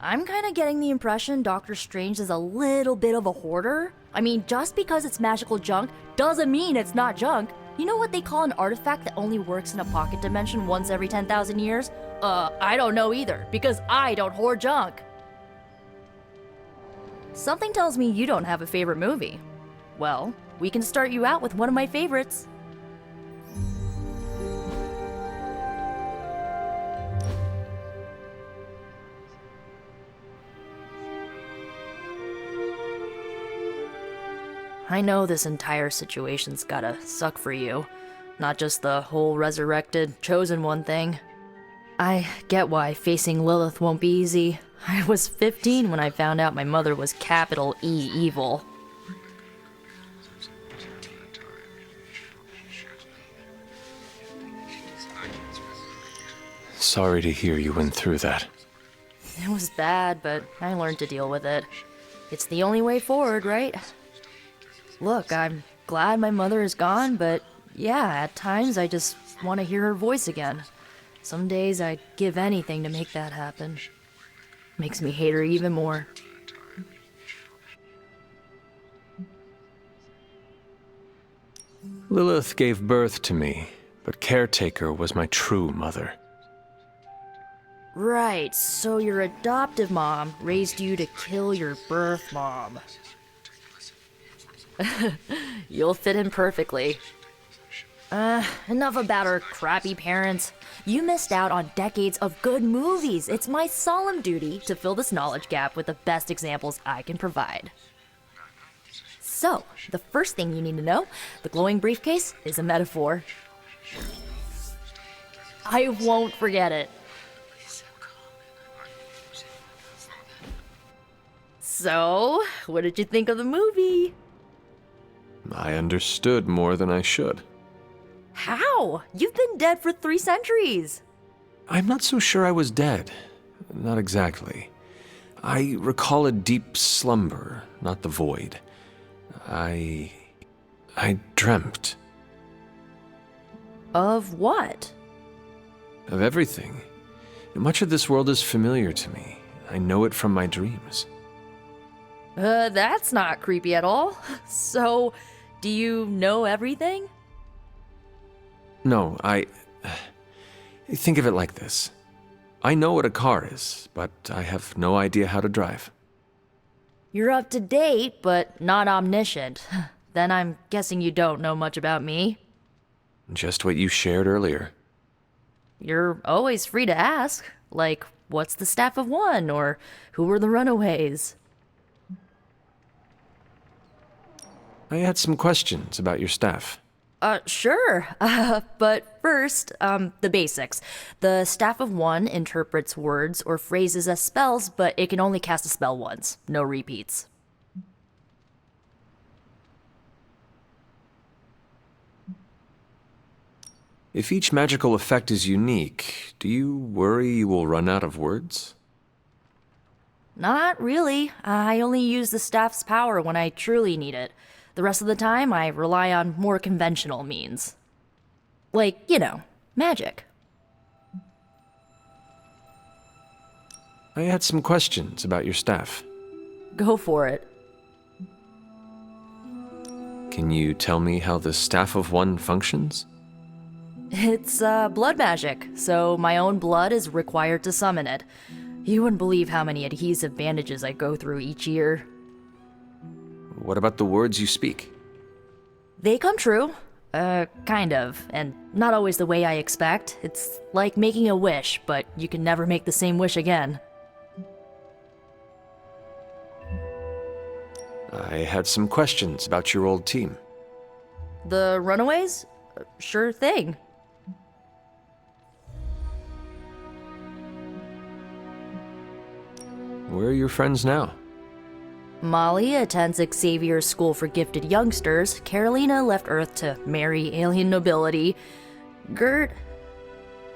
I'm kinda getting the impression Doctor Strange is a little bit of a hoarder. I mean, just because it's magical junk doesn't mean it's not junk. You know what they call an artifact that only works in a pocket dimension once every 10,000 years? I don't know either, because I don't hoard junk. Something tells me you don't have a favorite movie. Well, we can start you out with one of my favorites. I know this entire situation's gotta suck for you. Not just the whole resurrected, chosen one thing. I get why facing Lilith won't be easy. I was 15 when I found out my mother was capital E evil. Sorry to hear you went through that. It was bad, but I learned to deal with it. It's the only way forward, right? Look, I'm glad my mother is gone, but yeah, at times I just want to hear her voice again. Some days I'd give anything to make that happen. Makes me hate her even more. Lilith gave birth to me, but Caretaker was my true mother. Right, so your adoptive mom raised you to kill your birth mom. You'll fit in perfectly. Enough about our crappy parents. You missed out on decades of good movies. It's my solemn duty to fill this knowledge gap with the best examples I can provide. So, the first thing you need to know, the glowing briefcase is a metaphor. I won't forget it. So, what did you think of the movie? I understood more than I should. How? You've been dead for 3 centuries. I'm not so sure I was dead. Not exactly. I recall a deep slumber, not the void. I dreamt. Of what? Of everything. Much of this world is familiar to me. I know it from my dreams. That's not creepy at all. So, do you know everything? No, think of it like this. I know what a car is, but I have no idea how to drive. You're up to date, but not omniscient. Then I'm guessing you don't know much about me. Just what you shared earlier. You're always free to ask. Like, what's the staff of one? Or who were the runaways? I had some questions about your staff. Sure. But first, the basics. The Staff of One interprets words or phrases as spells, but it can only cast a spell once. No repeats. If each magical effect is unique, do you worry you will run out of words? Not really. I only use the staff's power when I truly need it. The rest of the time, I rely on more conventional means. Like, magic. I had some questions about your staff. Go for it. Can you tell me how the Staff of One functions? It's, blood magic, so my own blood is required to summon it. You wouldn't believe how many adhesive bandages I go through each year. What about the words you speak? They come true. Kind of, and not always the way I expect. It's like making a wish, but you can never make the same wish again. I had some questions about your old team. The Runaways? Sure thing. Where are your friends now? Molly attends Xavier's School for Gifted Youngsters. Carolina left Earth to marry alien nobility. Gert...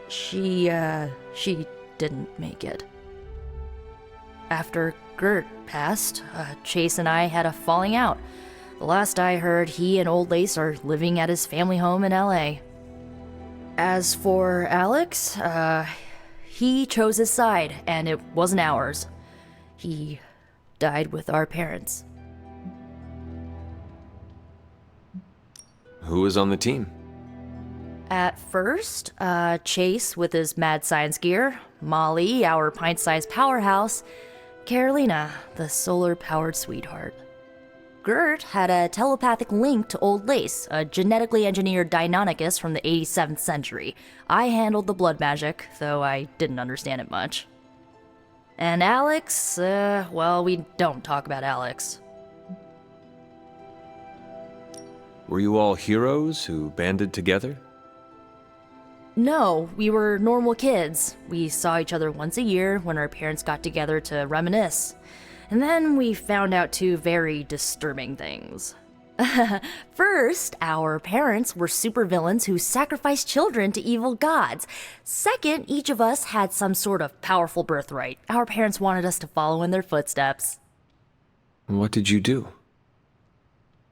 She didn't make it. After Gert passed, Chase and I had a falling out. The last I heard, he and Old Lace are living at his family home in LA. As for Alex, he chose his side, and it wasn't ours. He died with our parents. Who was on the team? At first, Chase with his mad science gear, Molly, our pint-sized powerhouse, Carolina, the solar-powered sweetheart. Gert had a telepathic link to Old Lace, a genetically engineered Deinonychus from the 87th century. I handled the blood magic, though I didn't understand it much. And Alex, well, we don't talk about Alex. Were you all heroes who banded together? No, we were normal kids. We saw each other once a year when our parents got together to reminisce. And then we found out two very disturbing things. First, our parents were supervillains who sacrificed children to evil gods. Second, each of us had some sort of powerful birthright. Our parents wanted us to follow in their footsteps. What did you do?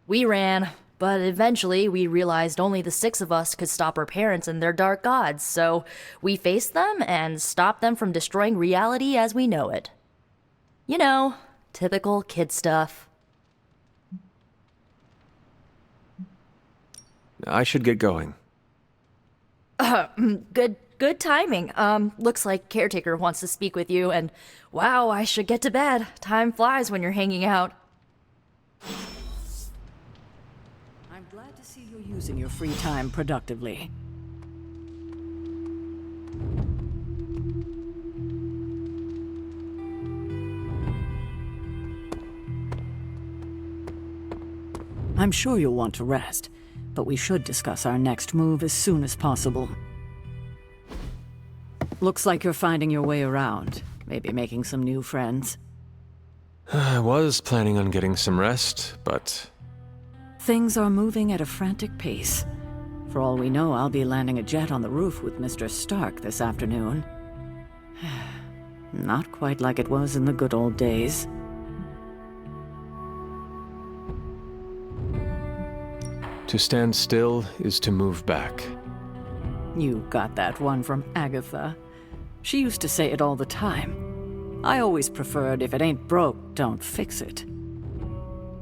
We ran, but eventually we realized only the six of us could stop our parents and their dark gods, so we faced them and stopped them from destroying reality as we know it. You know, typical kid stuff. I should get going. Good timing. Looks like caretaker wants to speak with you, and wow, I should get to bed. Time flies when you're hanging out. I'm glad to see you're using your free time productively. I'm sure you'll want to rest, but we should discuss our next move as soon as possible. Looks like you're finding your way around, maybe making some new friends. I was planning on getting some rest, but... Things are moving at a frantic pace. For all we know, I'll be landing a jet on the roof with Mr. Stark this afternoon. Not quite like it was in the good old days. To stand still is to move back. You got that one from Agatha. She used to say it all the time. I always preferred, if it ain't broke, don't fix it.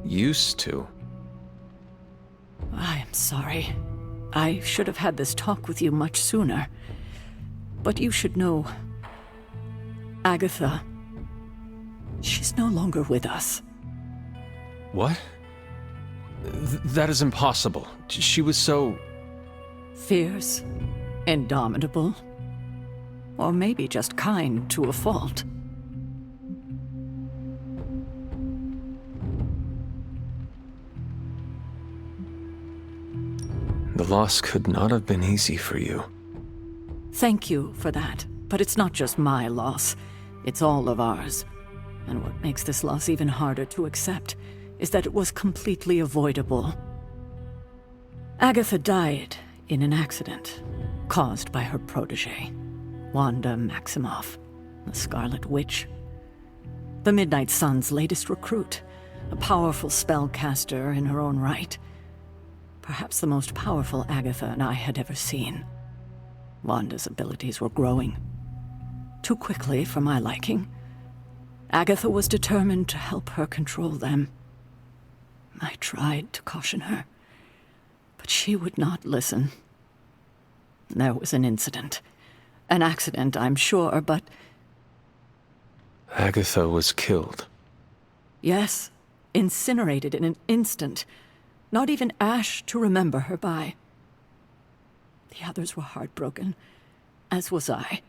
Used to? I am sorry. I should have had this talk with you much sooner. But you should know... Agatha... she's no longer with us. What? That is impossible. She was so... Fierce, indomitable, or maybe just kind to a fault. The loss could not have been easy for you. Thank you for that, but it's not just my loss. It's all of ours. And what makes this loss even harder to accept is that it was completely avoidable. Agatha died in an accident caused by her protege, Wanda Maximoff, the Scarlet Witch. The Midnight Sun's latest recruit, a powerful spellcaster in her own right. Perhaps the most powerful Agatha and I had ever seen. Wanda's abilities were growing. Too quickly for my liking. Agatha was determined to help her control them. I tried to caution her, but she would not listen. There was an incident. An accident, I'm sure, but... Agatha was killed. Yes, incinerated in an instant. Not even ash to remember her by. The others were heartbroken, as was I.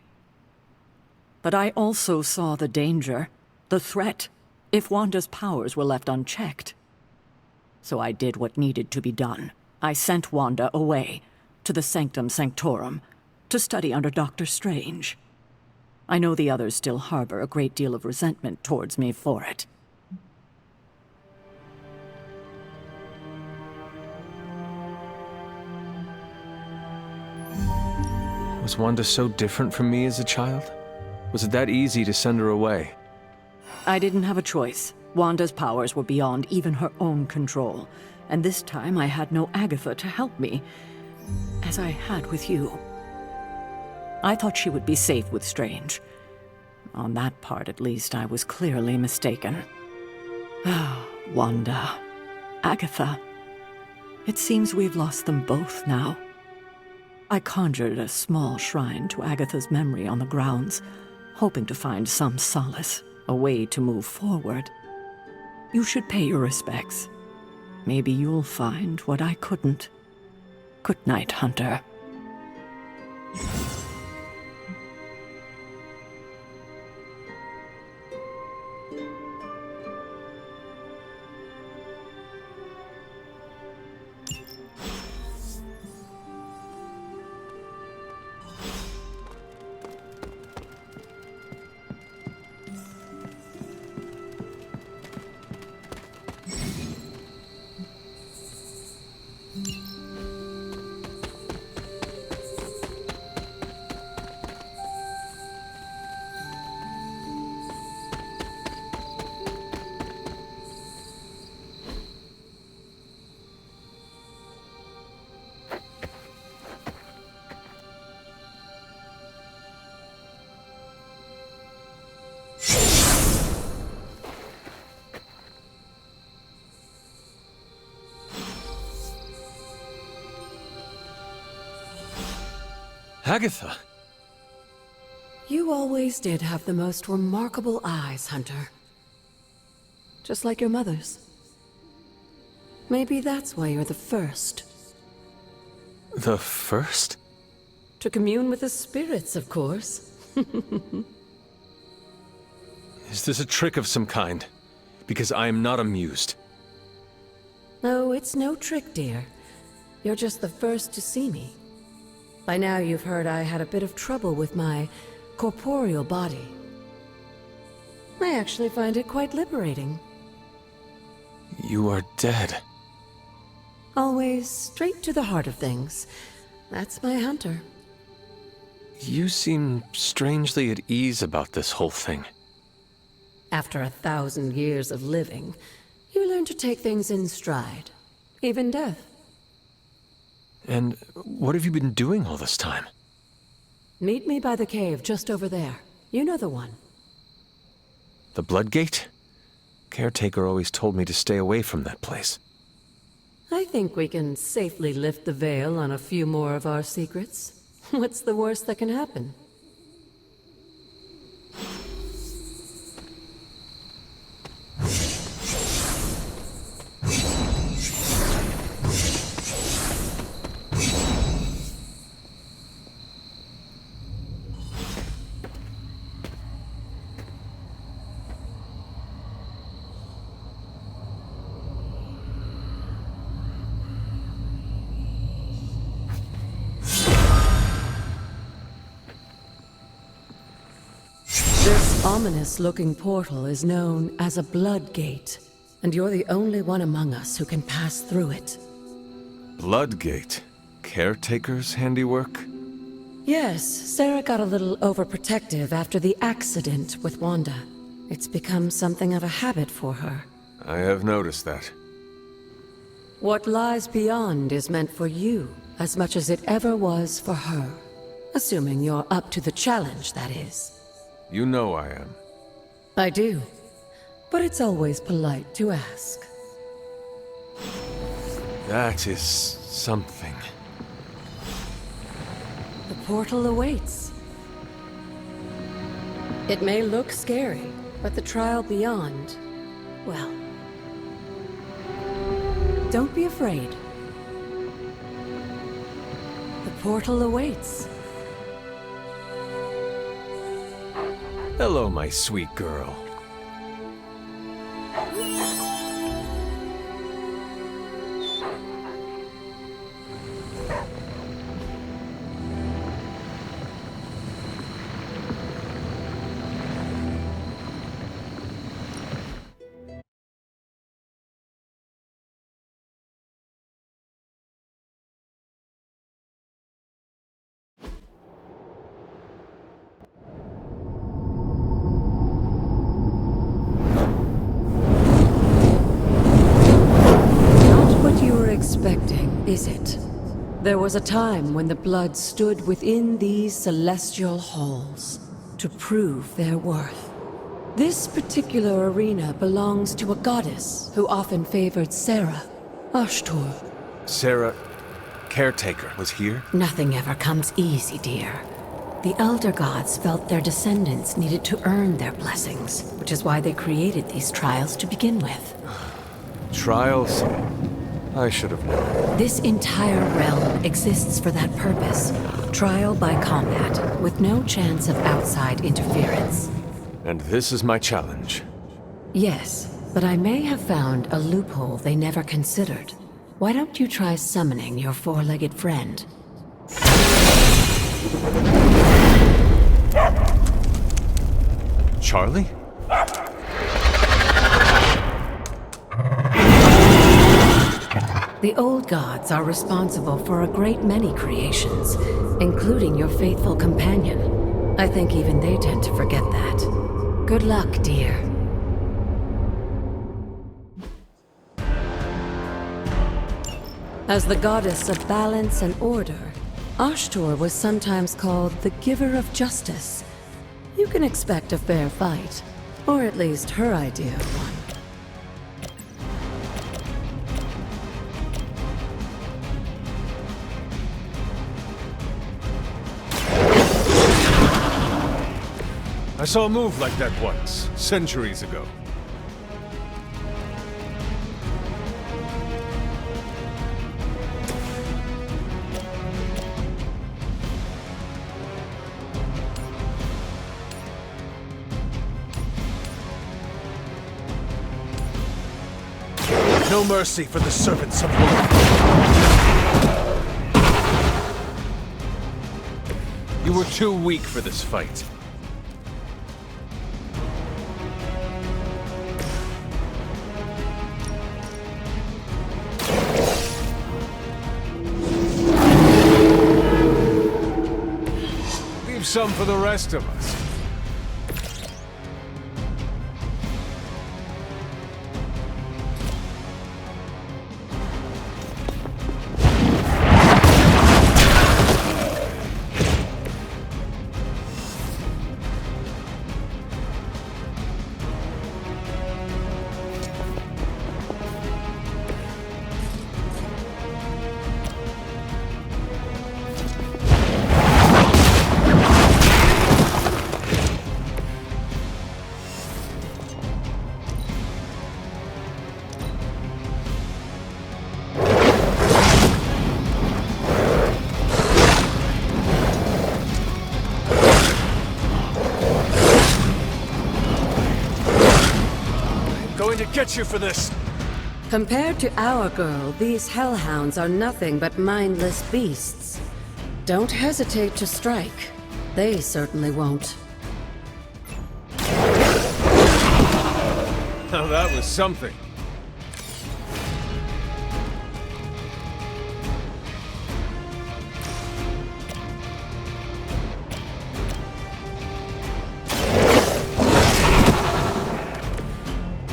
But I also saw the danger, the threat, if Wanda's powers were left unchecked. So I did what needed to be done. I sent Wanda away, to the Sanctum Sanctorum, to study under Dr. Strange. I know the others still harbor a great deal of resentment towards me for it. Was Wanda so different from me as a child? Was it that easy to send her away? I didn't have a choice. Wanda's powers were beyond even her own control, and this time I had no Agatha to help me, as I had with you. I thought she would be safe with Strange. On that part, at least, I was clearly mistaken. Ah, Wanda. Agatha. It seems we've lost them both now. I conjured a small shrine to Agatha's memory on the grounds, hoping to find some solace, a way to move forward. You should pay your respects. Maybe you'll find what I couldn't. Good night, Hunter. Agatha! You always did have the most remarkable eyes, Hunter. Just like your mother's. Maybe that's why you're the first. The first? To commune with the spirits, of course. Is this a trick of some kind? Because I am not amused. No, it's no trick, dear. You're just the first to see me. By now you've heard I had a bit of trouble with my corporeal body. I actually find it quite liberating. You are dead. Always straight to the heart of things. That's my Hunter. You seem strangely at ease about this whole thing. After 1,000 years of living, you learn to take things in stride. Even death. And what have you been doing all this time? Meet me by the cave just over there. You know the one. The Bloodgate? Caretaker always told me to stay away from that place. I think we can safely lift the veil on a few more of our secrets. What's the worst that can happen? This ominous-looking portal is known as a Blood Gate, and you're the only one among us who can pass through it. Bloodgate? Caretaker's handiwork? Yes, Sarah got a little overprotective after the accident with Wanda. It's become something of a habit for her. I have noticed that. What lies beyond is meant for you as much as it ever was for her. Assuming you're up to the challenge, that is. You know I am. I do. But it's always polite to ask. That is something. The portal awaits. It may look scary, but the trial beyond, well... Don't be afraid. The portal awaits. Hello, my sweet girl. Expecting, is it? There was a time when the blood stood within these celestial halls. to prove their worth. This particular arena belongs to a goddess who often favored Sarah, Ashtur. Sarah, caretaker, was here? Nothing ever comes easy, dear. The Elder Gods felt their descendants needed to earn their blessings, which is why they created these trials to begin with. Trials? I should have known. This entire realm exists for that purpose. Trial by combat, with no chance of outside interference. And this is my challenge. Yes, but I may have found a loophole they never considered. Why don't you try summoning your four-legged friend? Charlie? The old gods are responsible for a great many creations, including your faithful companion. I think even they tend to forget that. Good luck, dear. As the goddess of balance and order, Ashtur was sometimes called the giver of justice. You can expect a fair fight, or at least her idea of one. I saw a move like that once, centuries ago. No mercy for the servants of Wolf. You were too weak for this fight. Leave some for the rest of us. Going to get you for this! Compared to our girl, these hellhounds are nothing but mindless beasts. Don't hesitate to strike. They certainly won't. Now that was something.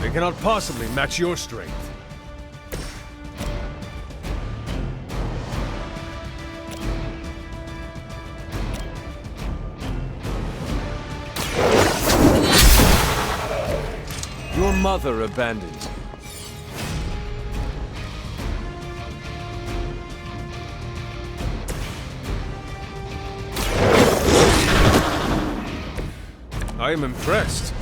They cannot possibly match your strength. Your mother abandoned you. I am impressed.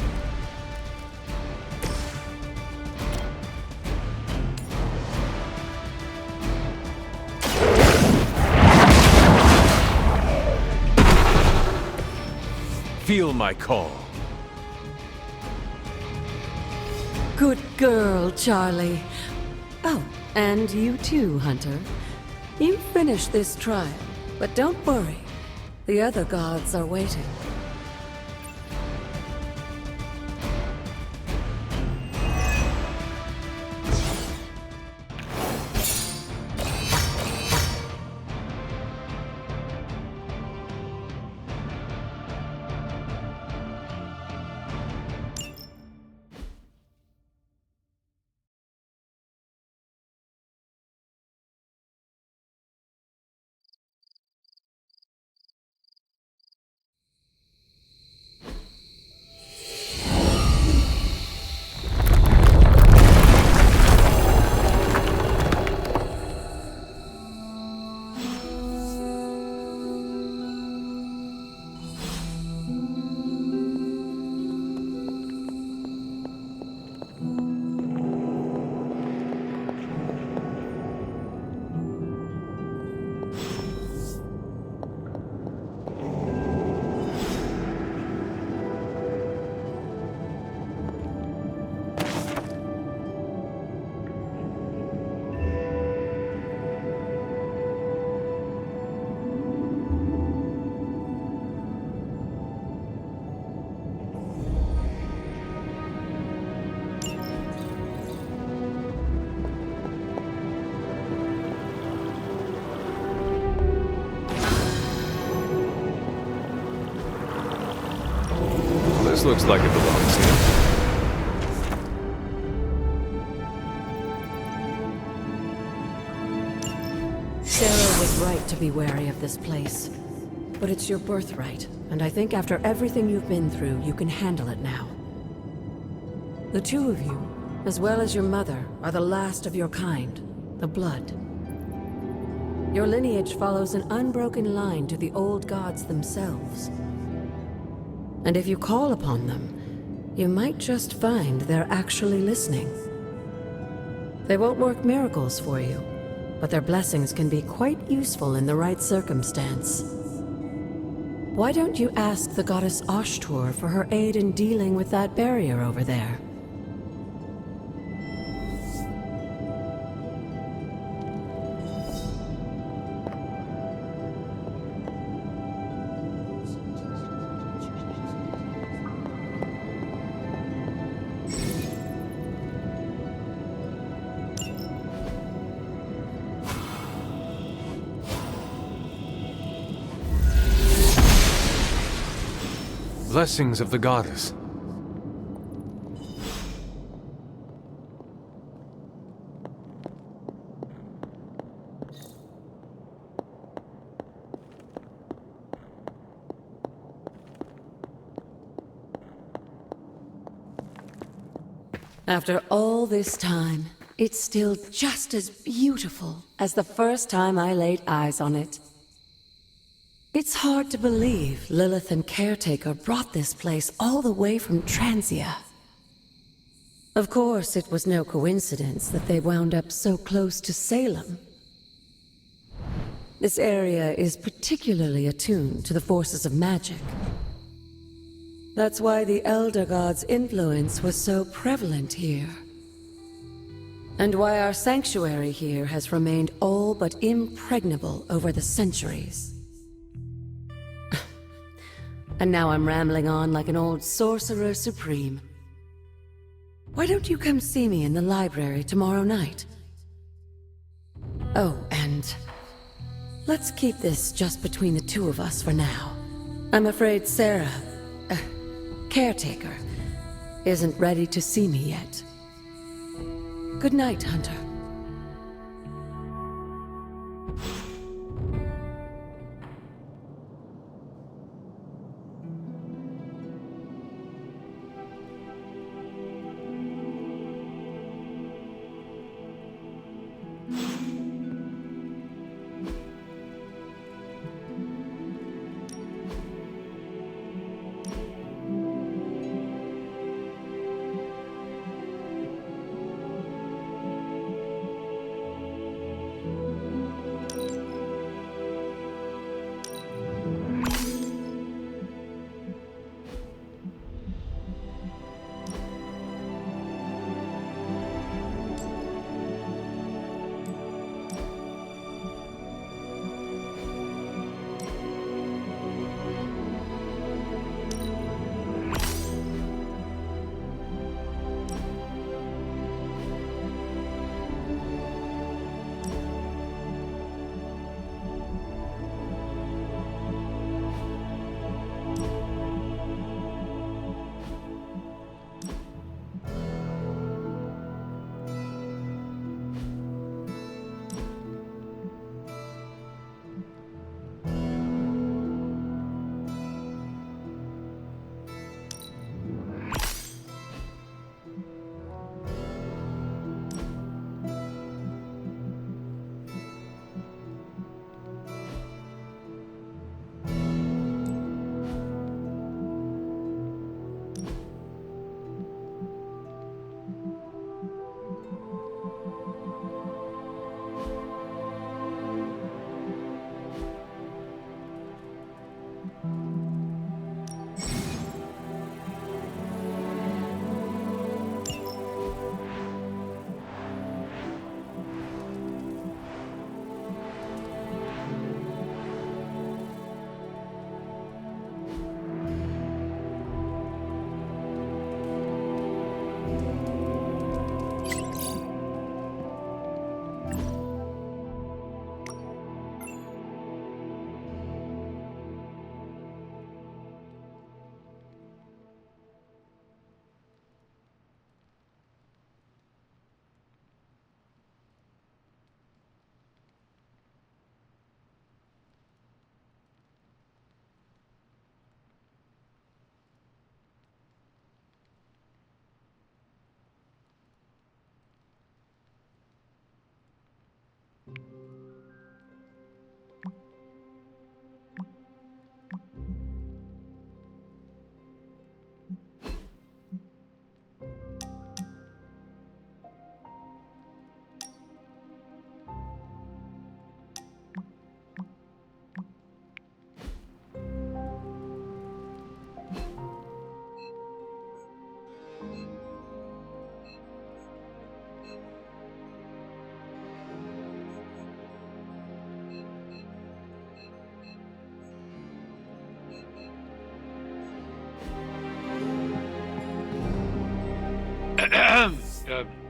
Feel my call. Good girl, Charlie. Oh, and you too, Hunter. You finished this trial, but don't worry. The other gods are waiting. This looks like it belongs here. Sarah was right to be wary of this place. But it's your birthright, and I think after everything you've been through, you can handle it now. The two of you, as well as your mother, are the last of your kind, the Blood. Your lineage follows an unbroken line to the old gods themselves. And if you call upon them, you might just find they're actually listening. They won't work miracles for you, but their blessings can be quite useful in the right circumstance. Why don't you ask the goddess Ashtur for her aid in dealing with that barrier over there? Blessings of the goddess. After all this time, it's still just as beautiful as the first time I laid eyes on it. It's hard to believe Lilith and Caretaker brought this place all the way from Transia. Of course, it was no coincidence that they wound up so close to Salem. This area is particularly attuned to the forces of magic. That's why the Elder God's influence was so prevalent here. And why our sanctuary here has remained all but impregnable over the centuries. And now I'm rambling on like an old sorcerer supreme. Why don't you come see me in the library tomorrow night? Oh, and let's keep this just between the two of us for now. I'm afraid Sarah, Caretaker, isn't ready to see me yet. Good night, Hunter.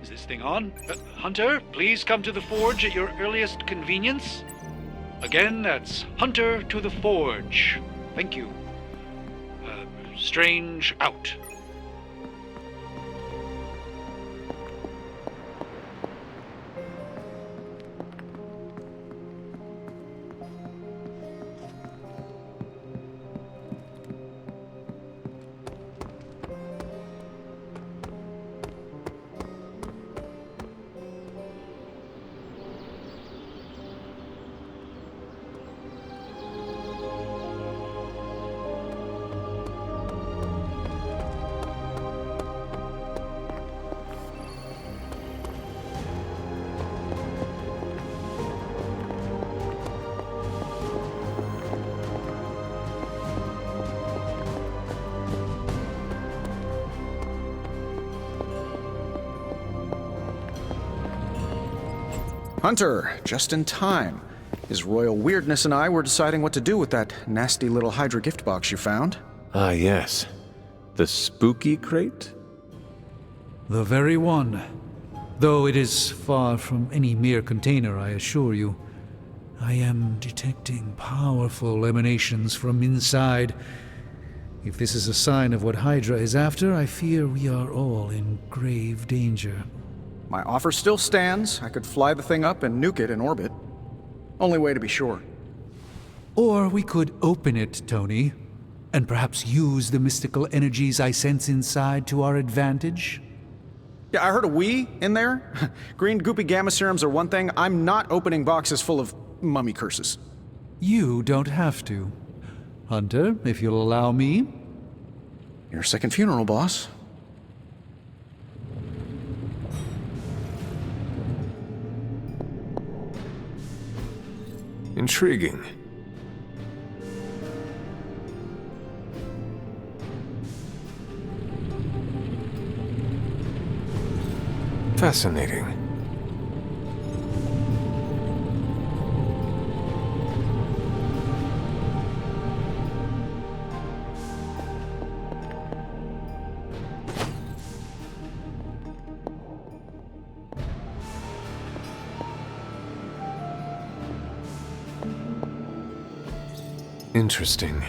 Is this thing on? Hunter, please come to the forge at your earliest convenience. Again, that's Hunter to the forge. Thank you. Strange out. Hunter, just in time. His royal weirdness and I were deciding what to do with that nasty little Hydra gift box you found. Ah, yes. The spooky crate? The very one. Though it is far from any mere container, I assure you. I am detecting powerful emanations from inside. If this is a sign of what Hydra is after, I fear we are all in grave danger. My offer still stands. I could fly the thing up and nuke it in orbit. Only way to be sure. Or we could open it, Tony, and perhaps use the mystical energies I sense inside to our advantage. Yeah, I heard a we in there. Green goopy gamma serums are one thing. I'm not opening boxes full of mummy curses. You don't have to. Hunter, if you'll allow me. Your second funeral, boss. Intriguing. Fascinating. Interesting.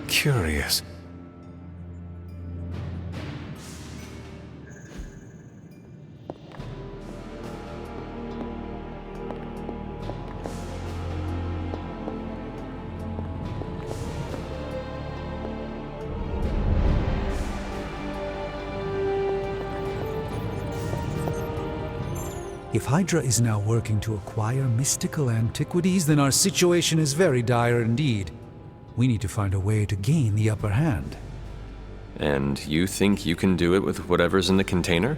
Curious. If Hydra is now working to acquire mystical antiquities, then our situation is very dire indeed. We need to find a way to gain the upper hand. And you think you can do it with whatever's in the container?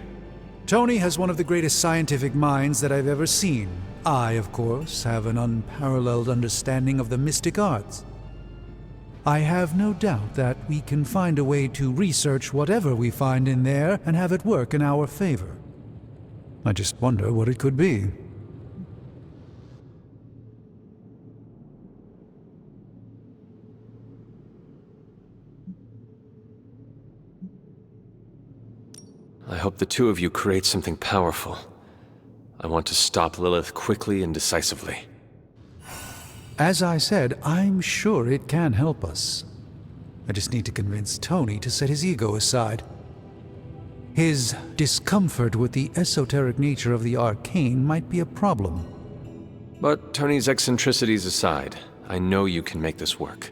Tony has one of the greatest scientific minds that I've ever seen. I, of course, have an unparalleled understanding of the mystic arts. I have no doubt that we can find a way to research whatever we find in there and have it work in our favor. I just wonder what it could be. I hope the two of you create something powerful. I want to stop Lilith quickly and decisively. As I said, I'm sure it can help us. I just need to convince Tony to set his ego aside. His discomfort with the esoteric nature of the arcane might be a problem. But Tony's eccentricities aside, I know you can make this work.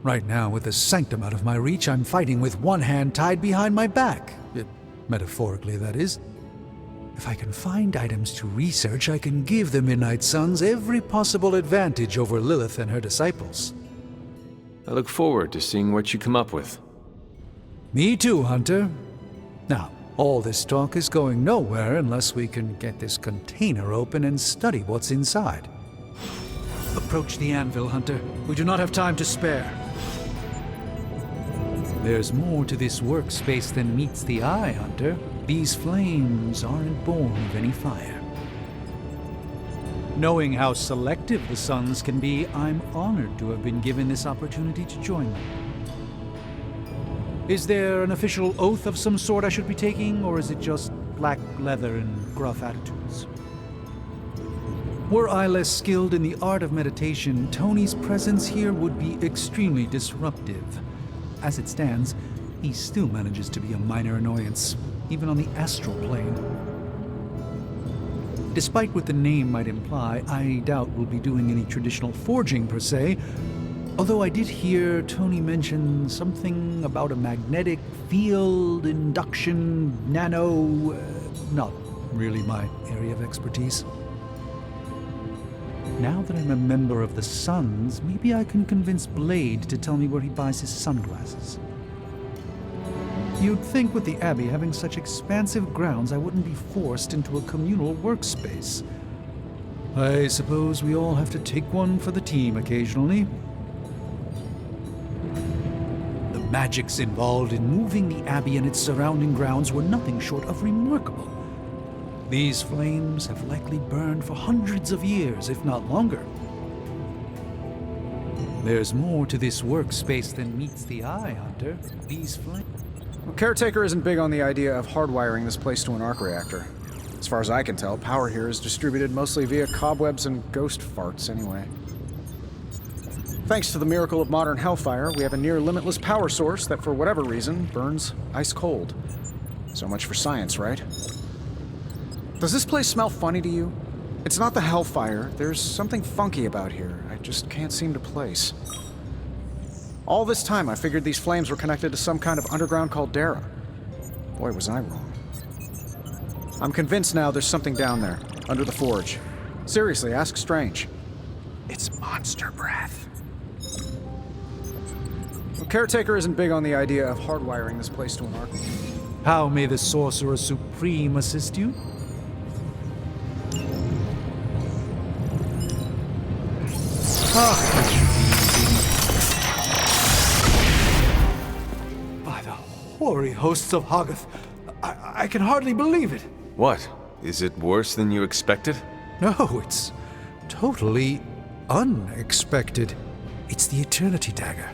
Right now, with the sanctum out of my reach, I'm fighting with one hand tied behind my back. Metaphorically, that is. If I can find items to research, I can give the Midnight Suns every possible advantage over Lilith and her disciples. I look forward to seeing what you come up with. Me too, Hunter. Now, all this talk is going nowhere unless we can get this container open and study what's inside. Approach the anvil, Hunter. We do not have time to spare. There's more to this workspace than meets the eye, Hunter. These flames aren't born of any fire. Knowing how selective the Suns can be, I'm honored to have been given this opportunity to join them. Is there an official oath of some sort I should be taking, or is it just black leather and gruff attitudes? Were I less skilled in the art of meditation, Tony's presence here would be extremely disruptive. As it stands, he still manages to be a minor annoyance, even on the astral plane. Despite what the name might imply, I doubt we'll be doing any traditional forging per se, although I did hear Tony mention something about a magnetic field, induction, nano... not really my area of expertise. Now that I'm a member of the Suns, maybe I can convince Blade to tell me where he buys his sunglasses. You'd think with the Abbey having such expansive grounds, I wouldn't be forced into a communal workspace. I suppose we all have to take one for the team occasionally. The magics involved in moving the Abbey and its surrounding grounds were nothing short of remarkable. These flames have likely burned for hundreds of years, if not longer. There's more to this workspace than meets the eye, Hunter. These flames... Well, Caretaker isn't big on the idea of hardwiring this place to an arc reactor. As far as I can tell, power here is distributed mostly via cobwebs and ghost farts anyway. Thanks to the miracle of modern hellfire, we have a near-limitless power source that, for whatever reason, burns ice cold. So much for science, right? Does this place smell funny to you? It's not the hellfire. There's something funky about here. I just can't seem to place. All this time, I figured these flames were connected to some kind of underground caldera. Boy, was I wrong. I'm convinced now there's something down there, under the forge. Seriously, ask Strange. It's monster breath. Well, Caretaker isn't big on the idea of hardwiring this place to an arc. How may the Sorcerer Supreme assist you? By the hoary hosts of Hoggoth, I can hardly believe it. What? Is it worse than you expected? No, it's totally unexpected. It's the Eternity Dagger.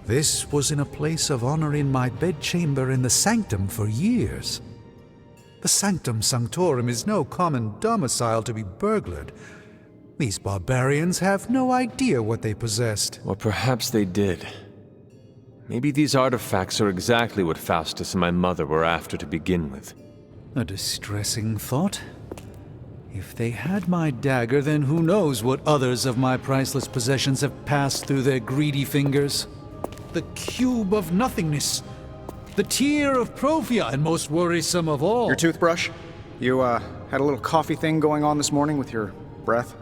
This was in a place of honor in my bedchamber in the Sanctum for years. The Sanctum Sanctorum is no common domicile to be burglared. These barbarians have no idea what they possessed. Or perhaps they did. Maybe these artifacts are exactly what Faustus and my mother were after to begin with. A distressing thought. If they had my dagger, then who knows what others of my priceless possessions have passed through their greedy fingers. The cube of nothingness. The tear of Prophia, and most worrisome of all... Your toothbrush? You, had a little coffee thing going on this morning with your breath?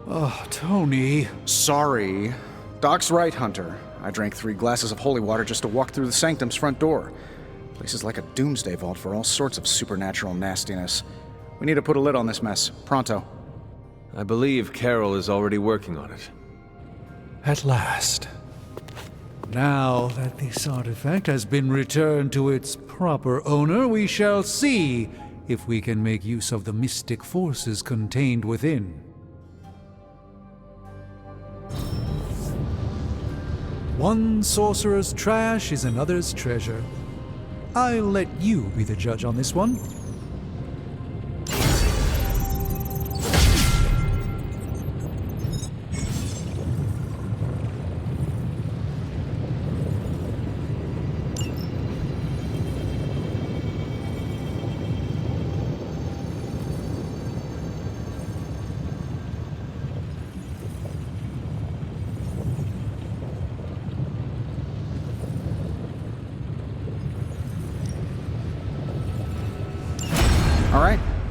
Oh, Tony. Sorry. Doc's right, Hunter. I drank 3 glasses of holy water just to walk through the Sanctum's front door. Place is like a doomsday vault for all sorts of supernatural nastiness. We need to put a lid on this mess. Pronto. I believe Carol is already working on it. At last. Now that this artifact has been returned to its proper owner, we shall see if we can make use of the mystic forces contained within. One sorcerer's trash is another's treasure. I'll let you be the judge on this one.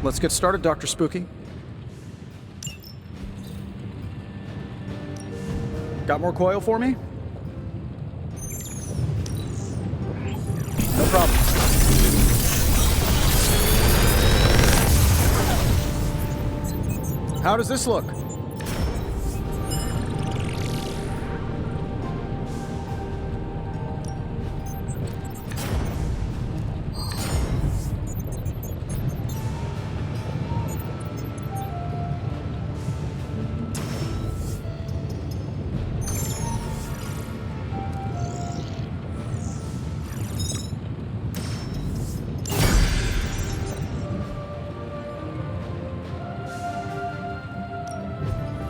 let's get started, Dr. Spooky. Got more coil for me? No problem. How does this look?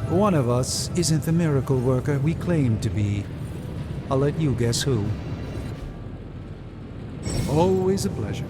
One of us isn't the miracle worker we claim to be. I'll let you guess who. Always a pleasure.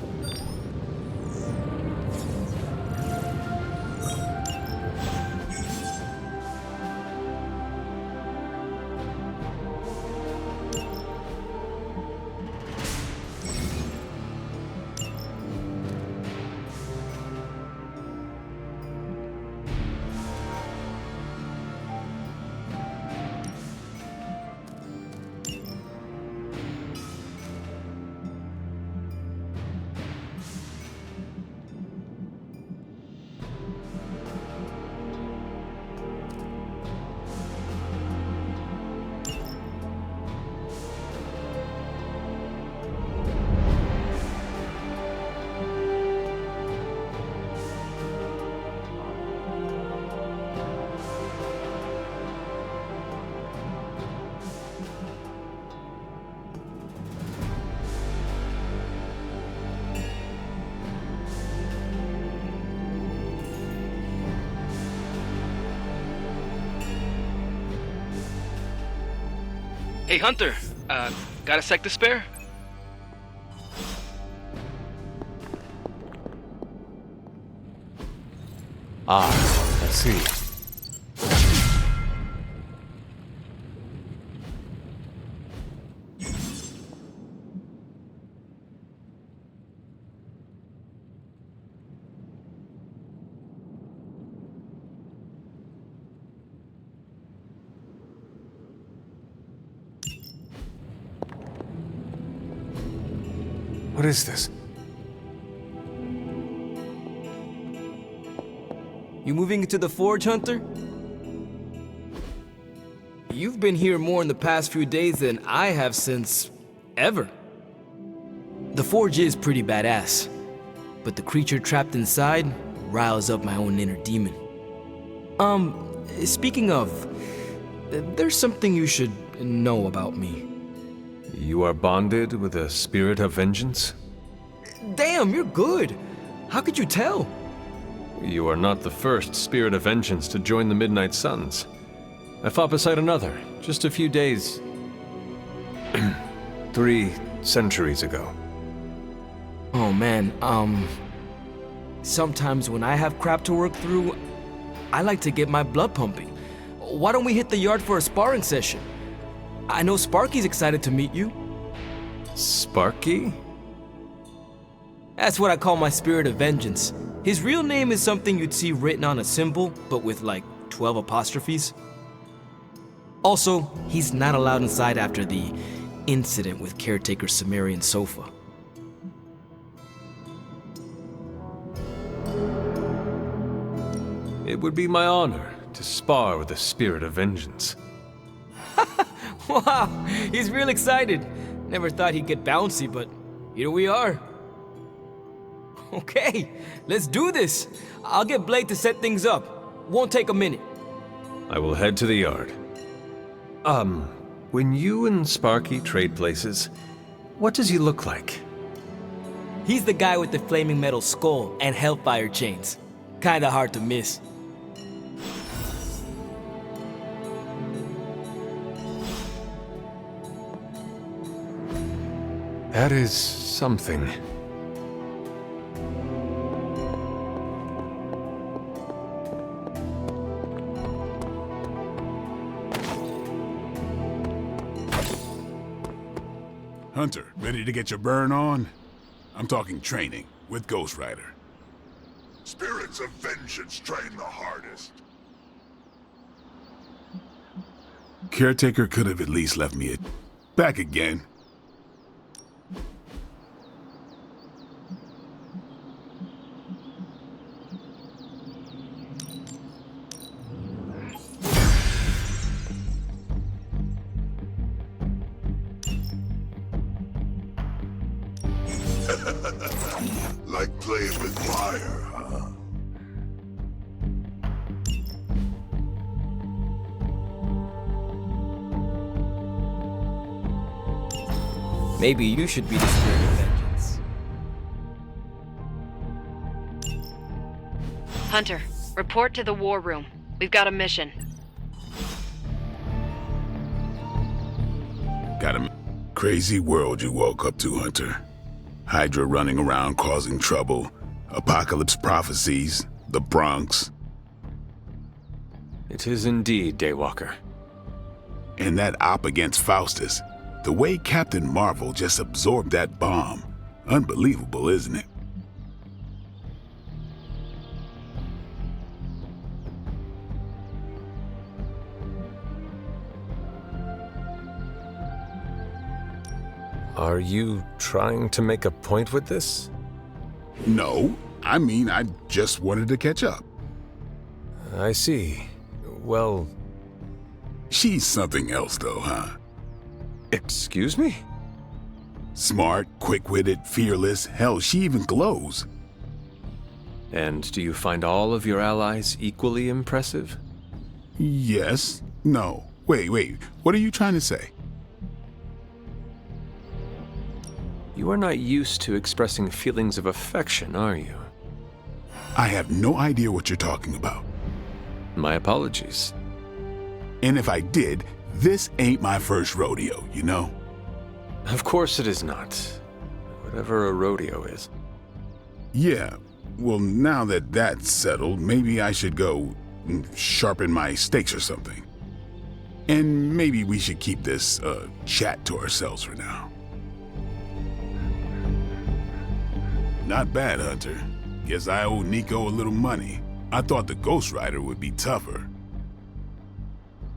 Hey Hunter, got a sec to spare? Ah, I see. What is this? You moving into the forge, Hunter? You've been here more in the past few days than I have since ever. The forge is pretty badass, but the creature trapped inside riles up my own inner demon. Speaking of, there's something you should know about me. You are bonded with a spirit of vengeance? Damn, you're good. How could you tell? You are not the first spirit of vengeance to join the Midnight Suns. I fought beside another, just a few days... 3 centuries ago. Oh man, sometimes when I have crap to work through, I like to get my blood pumping. Why don't we hit the yard for a sparring session? I know Sparky's excited to meet you. Sparky? That's what I call my spirit of vengeance. His real name is something you'd see written on a symbol, but with like 12 apostrophes. Also, he's not allowed inside after the incident with caretaker Sumerian sofa. It would be my honor to spar with the spirit of vengeance. Wow, he's real excited. Never thought he'd get bouncy, but here we are. Okay, let's do this. I'll get Blake to set things up. Won't take a minute. I will head to the yard. When you and Sparky trade places, what does he look like? He's the guy with the flaming metal skull and hellfire chains. Kinda hard to miss. That is something. Hunter, ready to get your burn on? I'm talking training with Ghost Rider. Spirits of vengeance train the hardest. Caretaker could have at least left me back again. Like playing with fire, huh? Maybe you should be the spirit of vengeance. Hunter, report to the war room. We've got a mission. Got a crazy world you woke up to, Hunter. Hydra running around causing trouble, apocalypse prophecies, the Bronx. It is indeed, Daywalker. And that op against Faustus. The way Captain Marvel just absorbed that bomb. Unbelievable, isn't it? Are you trying to make a point with this? No, I mean, I just wanted to catch up. I see. Well... She's something else though, huh? Excuse me? Smart, quick-witted, fearless, hell, she even glows. And do you find all of your allies equally impressive? Yes. No. Wait, what are you trying to say? You are not used to expressing feelings of affection, are you? I have no idea what you're talking about. My apologies. And if I did, this ain't my first rodeo, you know? Of course it is not. Whatever a rodeo is. Yeah, well, now that that's settled, maybe I should go sharpen my stakes or something. And maybe we should keep this chat to ourselves for now. Not bad, Hunter. Guess I owe Nico a little money. I thought the Ghost Rider would be tougher.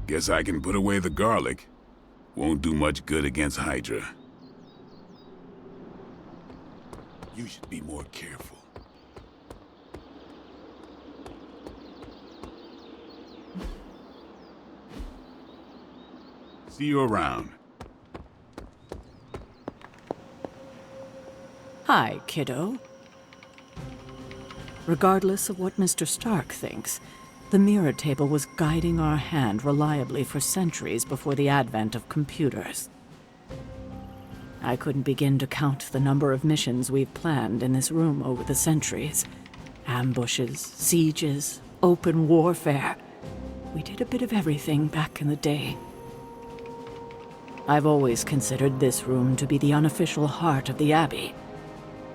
Guess I can put away the garlic. Won't do much good against Hydra. You should be more careful. See you around. Hi, kiddo. Regardless of what Mr. Stark thinks, the mirror table was guiding our hand reliably for centuries before the advent of computers. I couldn't begin to count the number of missions we've planned in this room over the centuries. Ambushes, sieges, open warfare. We did a bit of everything back in the day. I've always considered this room to be the unofficial heart of the Abbey.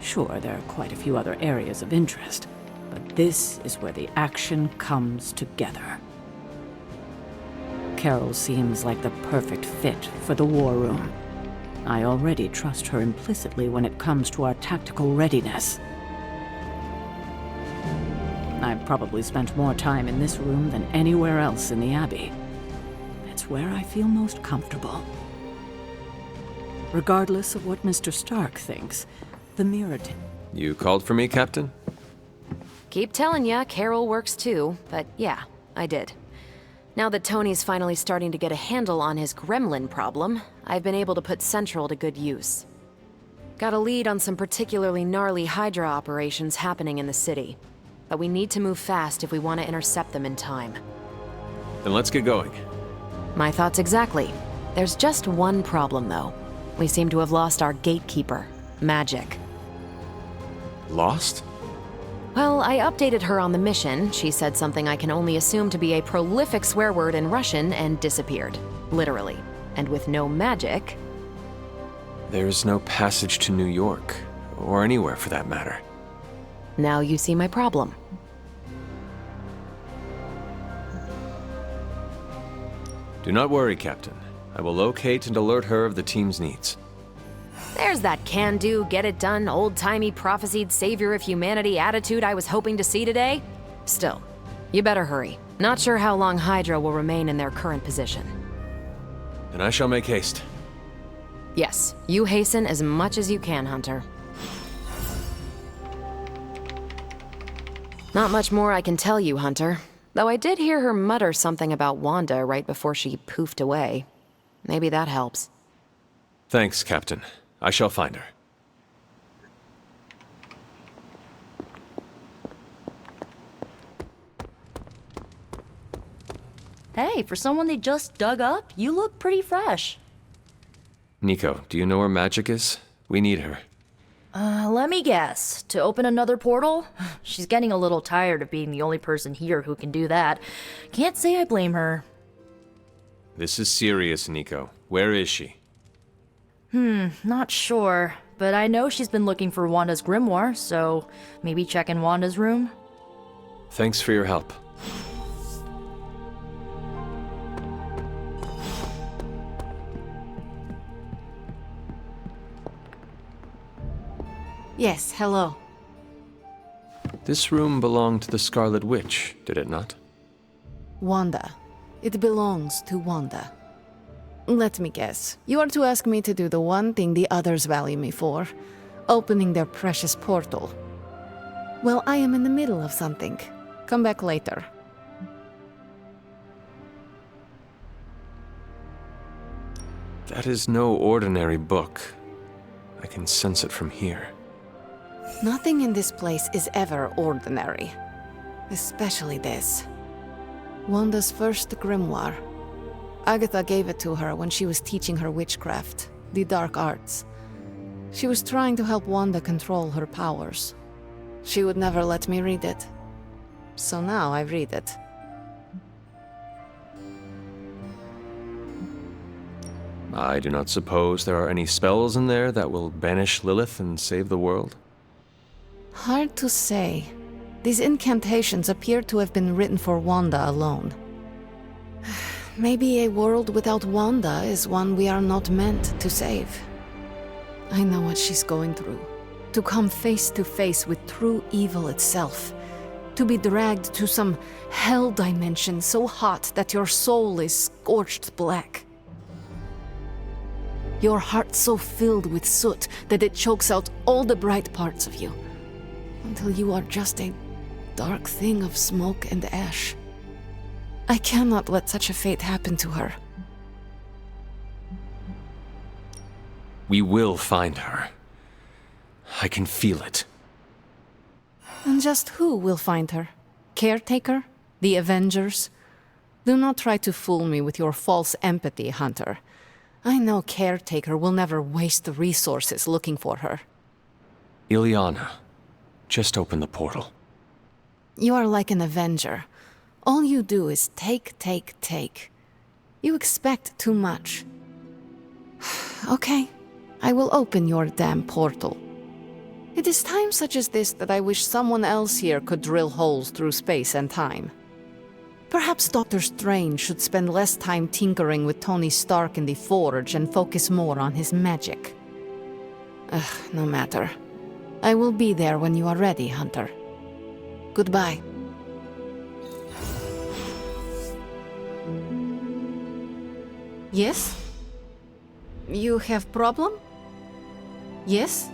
Sure, there are quite a few other areas of interest, but this is where the action comes together. Carol seems like the perfect fit for the war room. I already trust her implicitly when it comes to our tactical readiness. I've probably spent more time in this room than anywhere else in the Abbey. It's where I feel most comfortable. Regardless of what Mr. Stark thinks, the mirror... You called for me, Captain? Keep telling ya, Carol works too, but yeah, I did. Now that Tony's finally starting to get a handle on his gremlin problem, I've been able to put Central to good use. Got a lead on some particularly gnarly Hydra operations happening in the city, but we need to move fast if we want to intercept them in time. Then let's get going. My thoughts exactly. There's just one problem, though. We seem to have lost our gatekeeper, Magic. Lost? Well, I updated her on the mission. She said something I can only assume to be a prolific swear word in Russian and disappeared. Literally. And with no magic... There's no passage to New York, or anywhere for that matter. Now you see my problem. Do not worry, Captain. I will locate and alert her of the team's needs. There's that can-do, get-it-done, old-timey prophesied savior of humanity attitude I was hoping to see today. Still, you better hurry. Not sure how long Hydra will remain in their current position. Then I shall make haste. Yes, you hasten as much as you can, Hunter. Not much more I can tell you, Hunter. Though I did hear her mutter something about Wanda right before she poofed away. Maybe that helps. Thanks, Captain. I shall find her. Hey, for someone they just dug up, you look pretty fresh. Nico, do you know where Magic is? We need her. Let me guess. To open another portal? She's getting a little tired of being the only person here who can do that. Can't say I blame her. This is serious, Nico. Where is she? Not sure. But I know she's been looking for Wanda's grimoire, so maybe check in Wanda's room? Thanks for your help. Yes, hello. This room belonged to the Scarlet Witch, did it not? Wanda. It belongs to Wanda. Let me guess. You are to ask me to do the one thing the others value me for. Opening their precious portal. Well, I am in the middle of something. Come back later. That is no ordinary book. I can sense it from here. Nothing in this place is ever ordinary. Especially this. Wanda's first grimoire. Agatha gave it to her when she was teaching her witchcraft, the dark arts. She was trying to help Wanda control her powers. She would never let me read it. So now I read it. I do not suppose there are any spells in there that will banish Lilith and save the world? Hard to say. These incantations appear to have been written for Wanda alone. Maybe a world without Wanda is one we are not meant to save. I know what she's going through. To come face to face with true evil itself. To be dragged to some hell dimension so hot that your soul is scorched black. Your heart so filled with soot that it chokes out all the bright parts of you. Until you are just a dark thing of smoke and ash. I cannot let such a fate happen to her. We will find her. I can feel it. And just who will find her? Caretaker? The Avengers? Do not try to fool me with your false empathy, Hunter. I know Caretaker will never waste the resources looking for her. Ileana, just open the portal. You are like an Avenger. All you do is take, take, take. You expect too much. Okay, I will open your damn portal. It is times such as this that I wish someone else here could drill holes through space and time. Perhaps Doctor Strange should spend less time tinkering with Tony Stark in the Forge and focus more on his magic. No matter. I will be there when you are ready, Hunter. Goodbye. Yes? You have problem? Yes?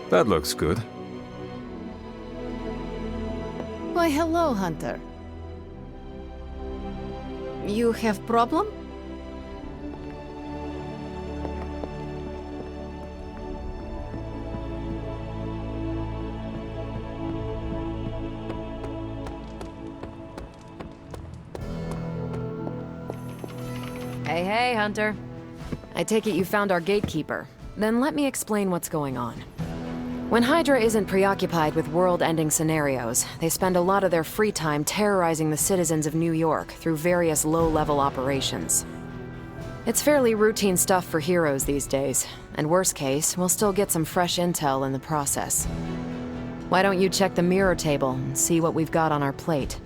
That looks good. Why, hello, Hunter. You have problem? Hey, Hunter. I take it you found our gatekeeper. Then let me explain what's going on. When Hydra isn't preoccupied with world-ending scenarios, they spend a lot of their free time terrorizing the citizens of New York through various low-level operations. It's fairly routine stuff for heroes these days, and worst case, we'll still get some fresh intel in the process. Why don't you check the mirror table and see what we've got on our plate?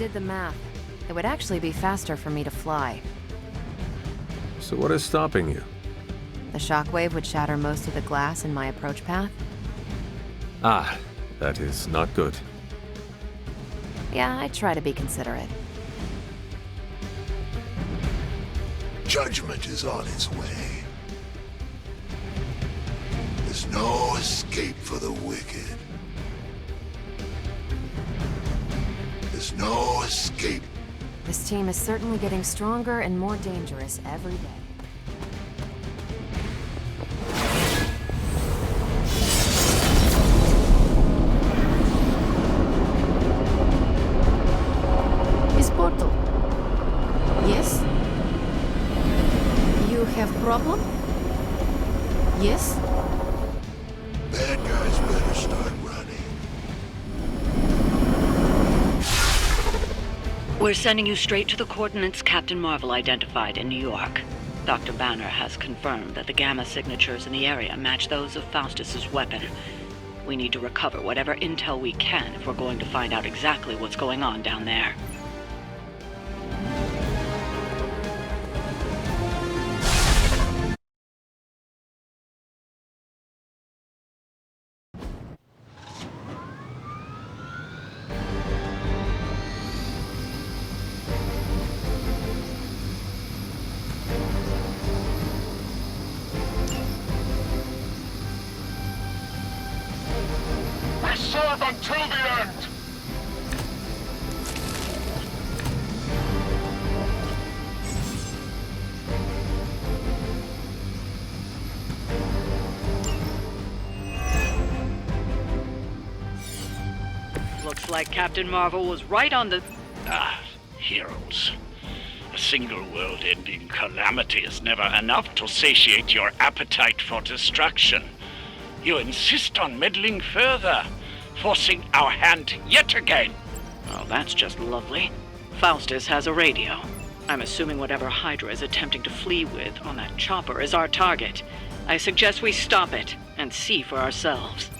did the math. It would actually be faster for me to fly. So what is stopping you? The shockwave would shatter most of the glass in my approach path. Ah, that is not good. Yeah, I try to be considerate. Judgment is on its way. There's no escape for the wicked. There's no escape. This team is certainly getting stronger and more dangerous every day. Miss Portal. Yes? You have problem? Yes? Bad guys better start running. We're sending you straight to the coordinates Captain Marvel identified in New York. Dr. Banner has confirmed that the gamma signatures in the area match those of Faustus's weapon. We need to recover whatever intel we can if we're going to find out exactly what's going on down there. We serve until the end! Looks like Captain Marvel was right on the... Heroes. A single world-ending calamity is never enough to satiate your appetite for destruction. You insist on meddling further, forcing our hand yet again. Well, that's just lovely. Faustus has a radio. I'm assuming whatever Hydra is attempting to flee with on that chopper is our target. I suggest we stop it and see for ourselves.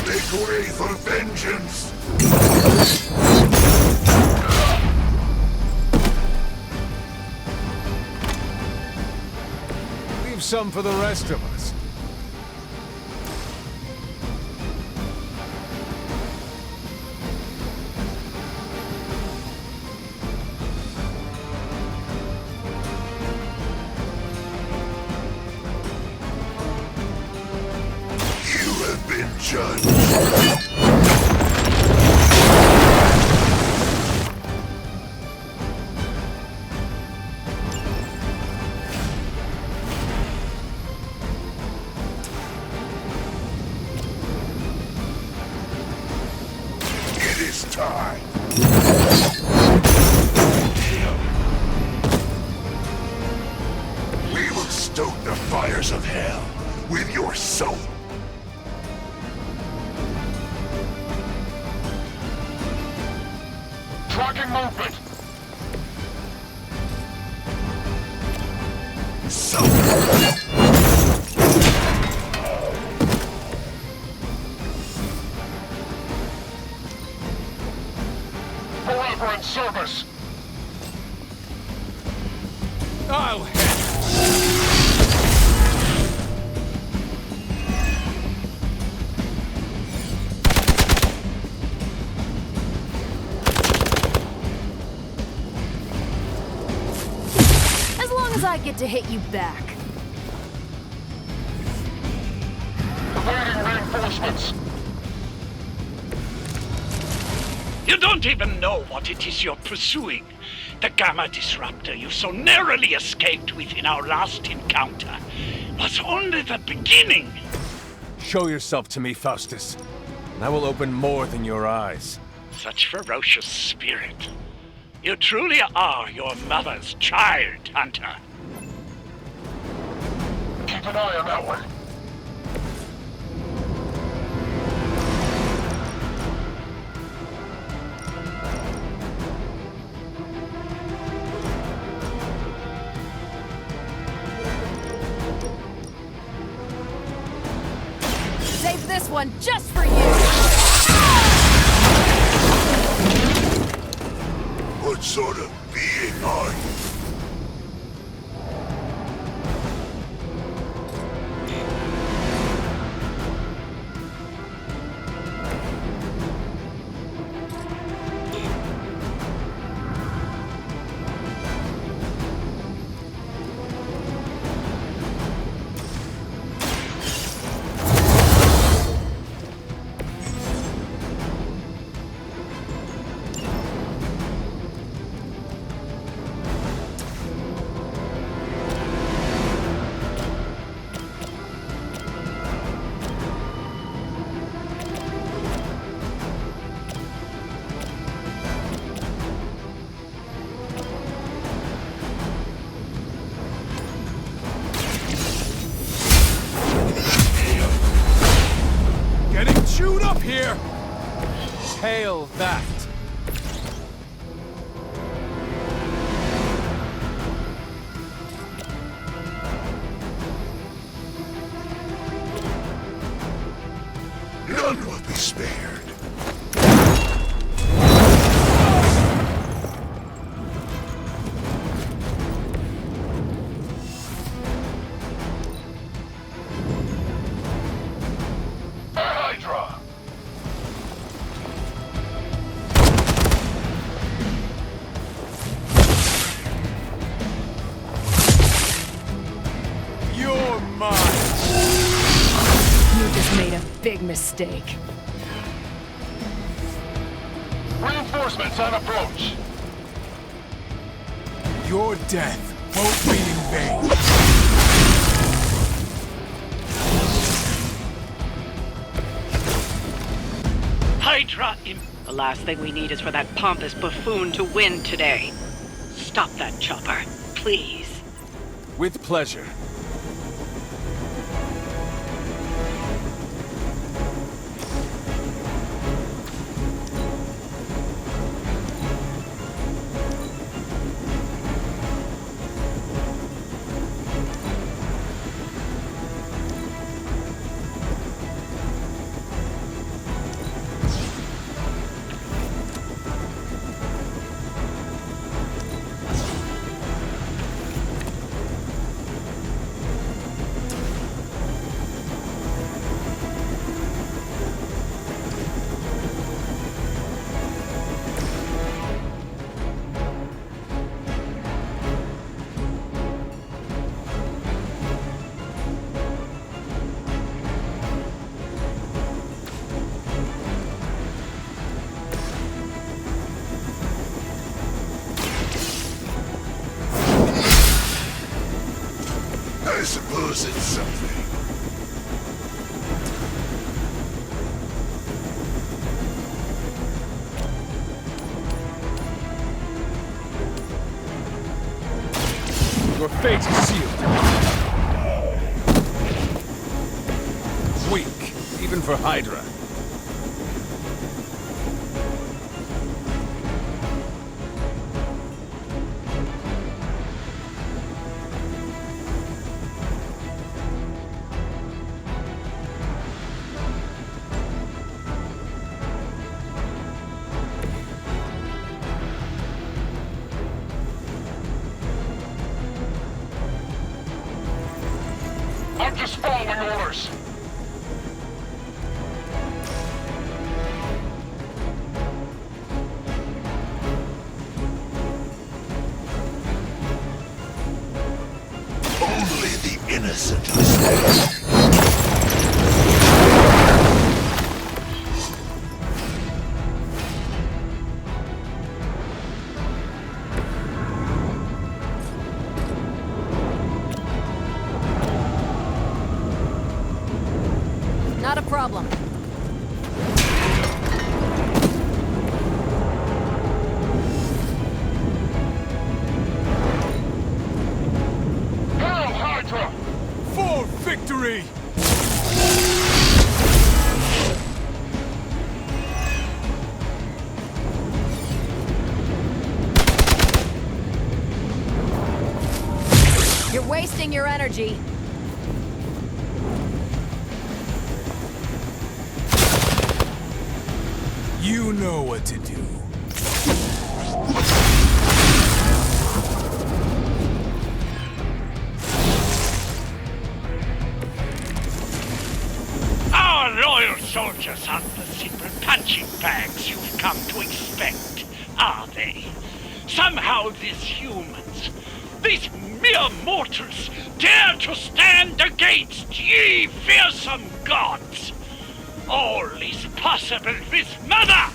Make way for vengeance! Leave some for the rest of us. You have been judged. It is time. We will stoke the fires of hell with your soul. Tracking movement. Forever in service. I'll As long as I get to hit you back. Awaiting reinforcements. You don't even know what it is you're pursuing. The Gamma Disruptor you so narrowly escaped with in our last encounter was only the beginning. Show yourself to me, Faustus, and I will open more than your eyes. Such ferocious spirit. You truly are your mother's child, Hunter. an eye on that one. Save this one just for you! What sort of being are you? Chewed up here! Hail that! None will be spared. Hydra! You're mine! You just made a big mistake. Reinforcements on approach. Your death won't be in vain. Hydra! The last thing we need is for that pompous buffoon to win today. Stop that chopper, please. With pleasure. I suppose it's something. Your fate is sealed. Weak, even for Hydra. I'm just following orders. Only the innocent mistake. Not a problem. Hail Hydra! For Victory! You're wasting your energy. You know what to do. Our loyal soldiers aren't the simple punching bags you've come to expect, are they? Somehow these humans, these mere mortals, dare to stand against ye fearsome gods! All is possible with Mother!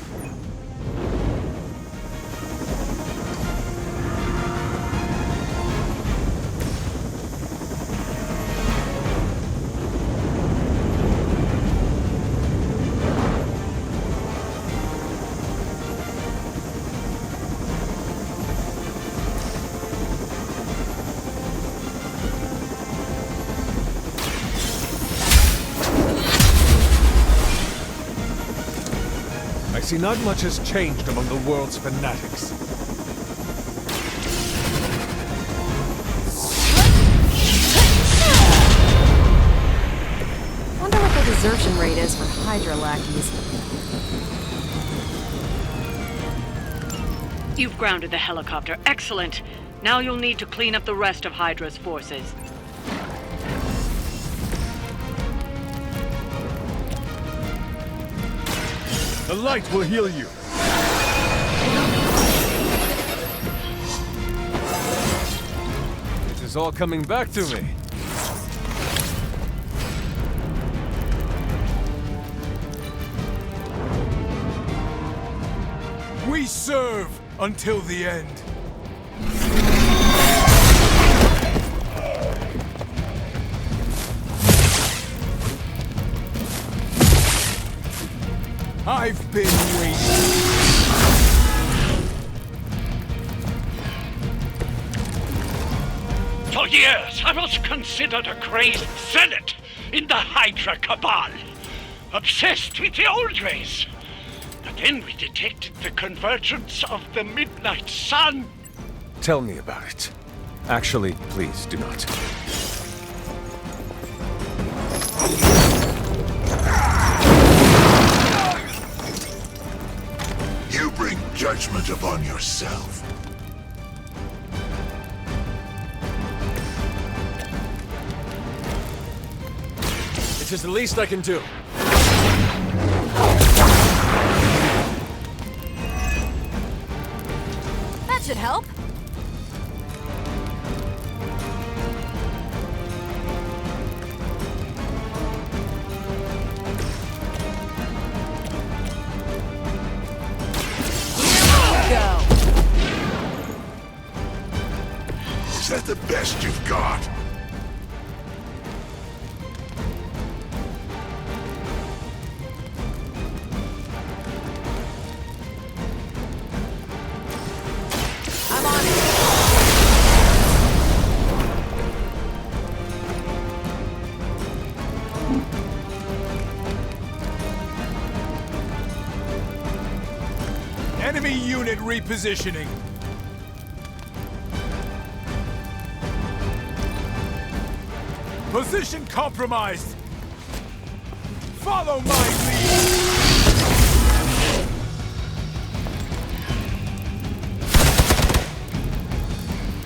I see not much has changed among the world's fanatics. Wonder what the desertion rate is for Hydra lackeys. You've grounded the helicopter. Excellent. Now you'll need to clean up the rest of Hydra's forces. The light will heal you. It is all coming back to me. We serve until the end. I've been waiting. For years, I was considered a crazed zealot in the Hydra cabal, obsessed with the old ways. But then we detected the convergence of the Midnight Sun. Tell me about it. Actually, please do not. You bring judgment upon yourself. It is the least I can do. That should help. Go. Is that the best you've got? I'm on it. Enemy unit repositioning. Position compromised. Follow my lead.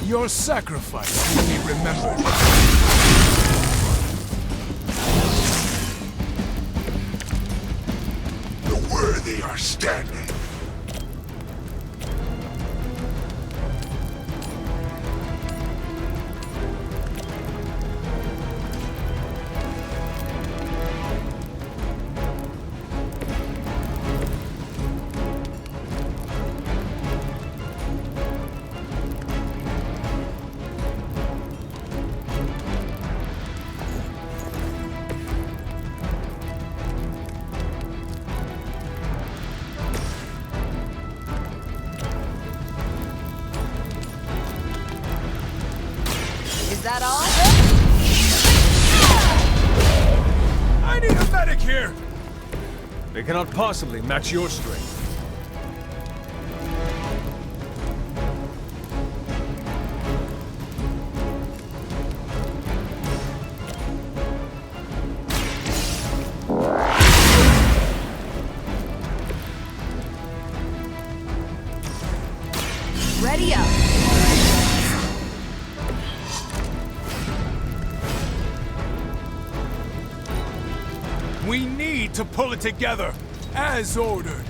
Your sacrifice will be remembered. The worthy are standing. Is that all? medic here! They cannot possibly match your strength. Ready up. We need to pull it together, as ordered.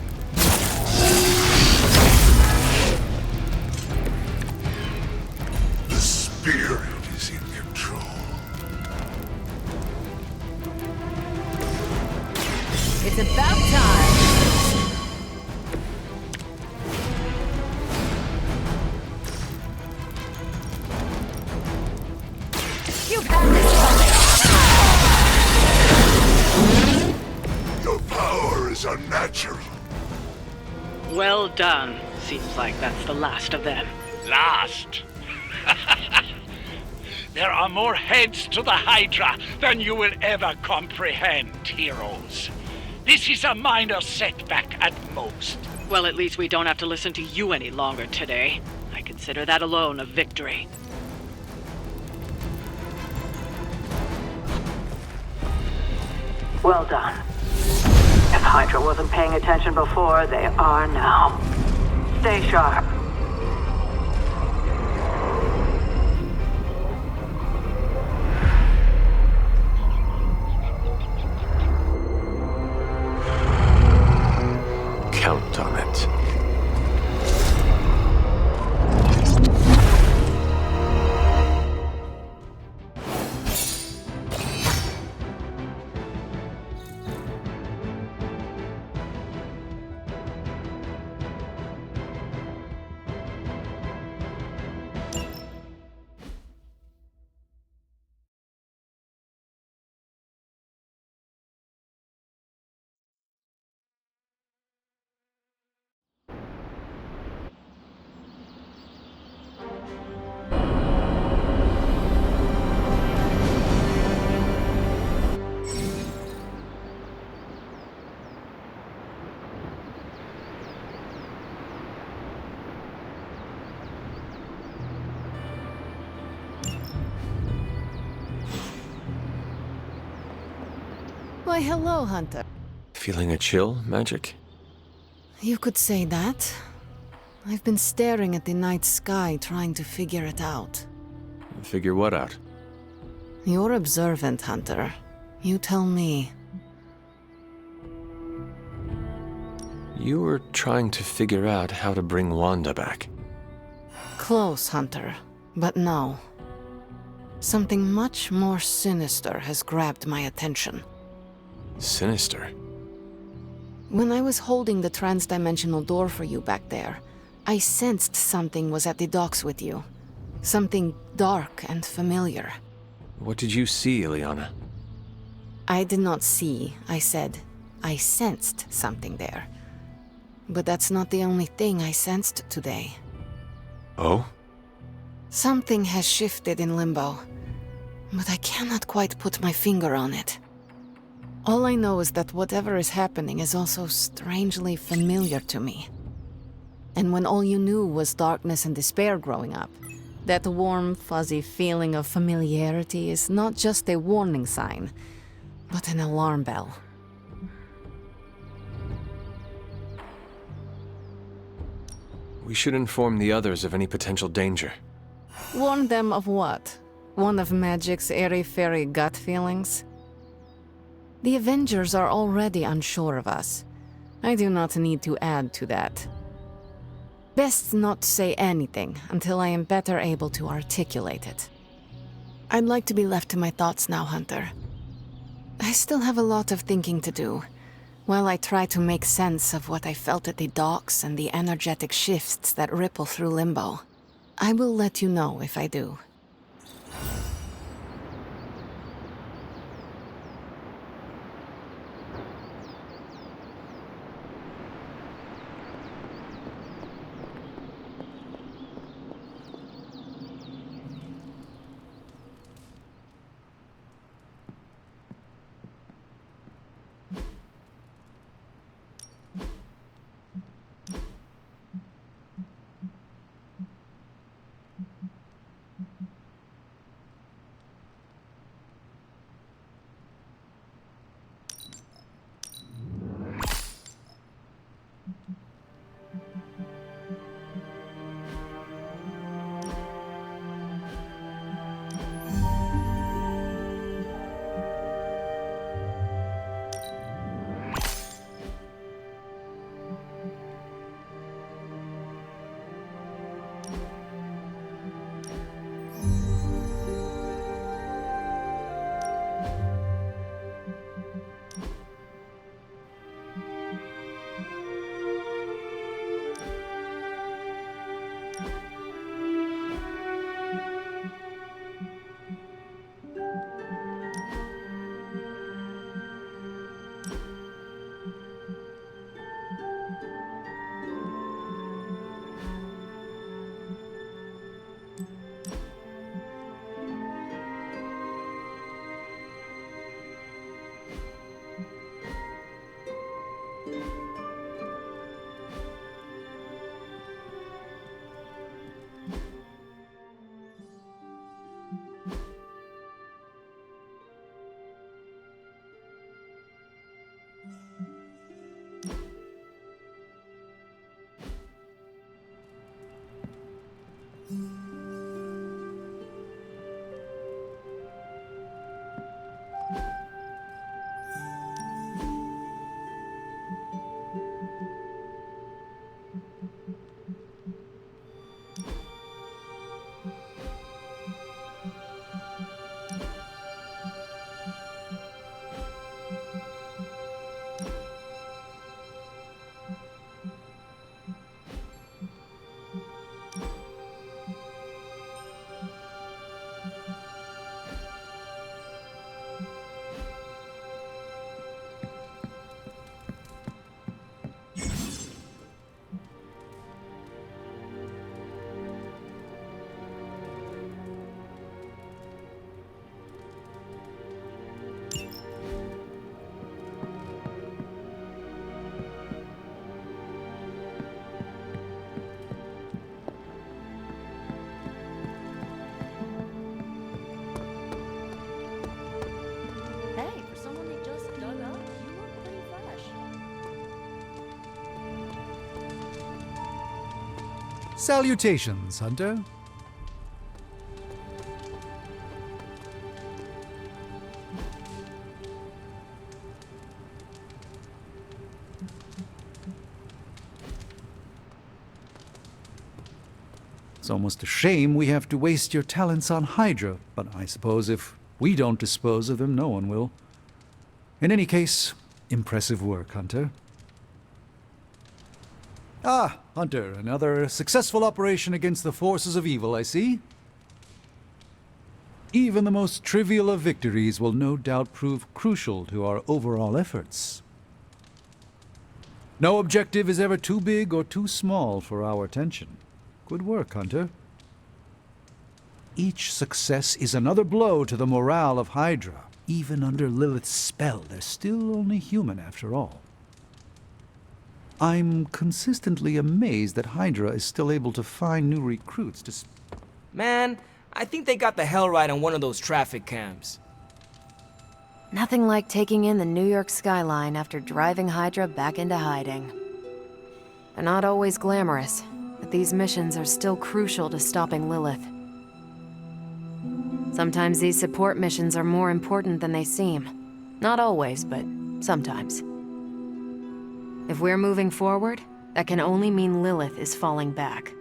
The spirit is in control. It's about time. You've had this Your power is unnatural. Well done. Seems like that's the last of them. Last? There are more heads to the Hydra than you will ever comprehend, heroes. This is a minor setback at most. Well, at least we don't have to listen to you any longer today. I consider that alone a victory. Well done. If Hydra wasn't paying attention before, they are now. Stay sharp. Count on it. Why, hello, Hunter. Feeling a chill, Magic? You could say that. I've been staring at the night sky trying to figure it out. Figure what out? You're observant, Hunter. You tell me. You were trying to figure out how to bring Wanda back. Close, Hunter. But no. Something much more sinister has grabbed my attention. Sinister? When I was holding the transdimensional door for you back there, I sensed something was at the docks with you. Something dark and familiar. What did you see, Ileana? I did not see, I said. I sensed something there. But that's not the only thing I sensed today. Oh? Something has shifted in Limbo, but I cannot quite put my finger on it. All I know is that whatever is happening is also strangely familiar to me. And when all you knew was darkness and despair growing up, that warm, fuzzy feeling of familiarity is not just a warning sign, but an alarm bell. We should inform the others of any potential danger. Warn them of what? One of Magic's airy-fairy gut feelings? The Avengers are already unsure of us. I do not need to add to that. Best not say anything until I am better able to articulate it. I'd like to be left to my thoughts now, Hunter. I still have a lot of thinking to do, while I try to make sense of what I felt at the docks and the energetic shifts that ripple through Limbo. I will let you know if I do. Hey, for someone they just dug up, you look pretty fresh. Salutations, Hunter. It's almost a shame we have to waste your talents on Hydra, but I suppose if we don't dispose of them, no one will. In any case, impressive work, Hunter. Ah, Hunter, another successful operation against the forces of evil, I see. Even the most trivial of victories will no doubt prove crucial to our overall efforts. No objective is ever too big or too small for our attention. Good work, Hunter. Each success is another blow to the morale of Hydra. Even under Lilith's spell, they're still only human after all. I'm consistently amazed that Hydra is still able to find new recruits to... Man, I think they got the hell right on one of those traffic cams. Nothing like taking in the New York skyline after driving Hydra back into hiding. They're not always glamorous, but these missions are still crucial to stopping Lilith. Sometimes these support missions are more important than they seem. Not always, but sometimes. If we're moving forward, that can only mean Lilith is falling back.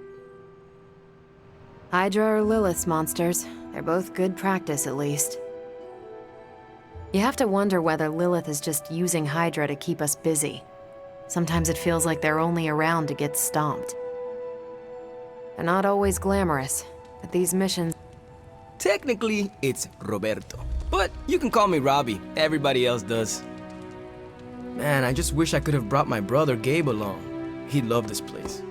Hydra or Lilith's monsters, they're both good practice at least. You have to wonder whether Lilith is just using Hydra to keep us busy. Sometimes it feels like they're only around to get stomped. They're not always glamorous, but these missions... Technically, it's Roberto. But you can call me Robbie. Everybody else does. Man, I just wish I could have brought my brother Gabe along. He'd love this place.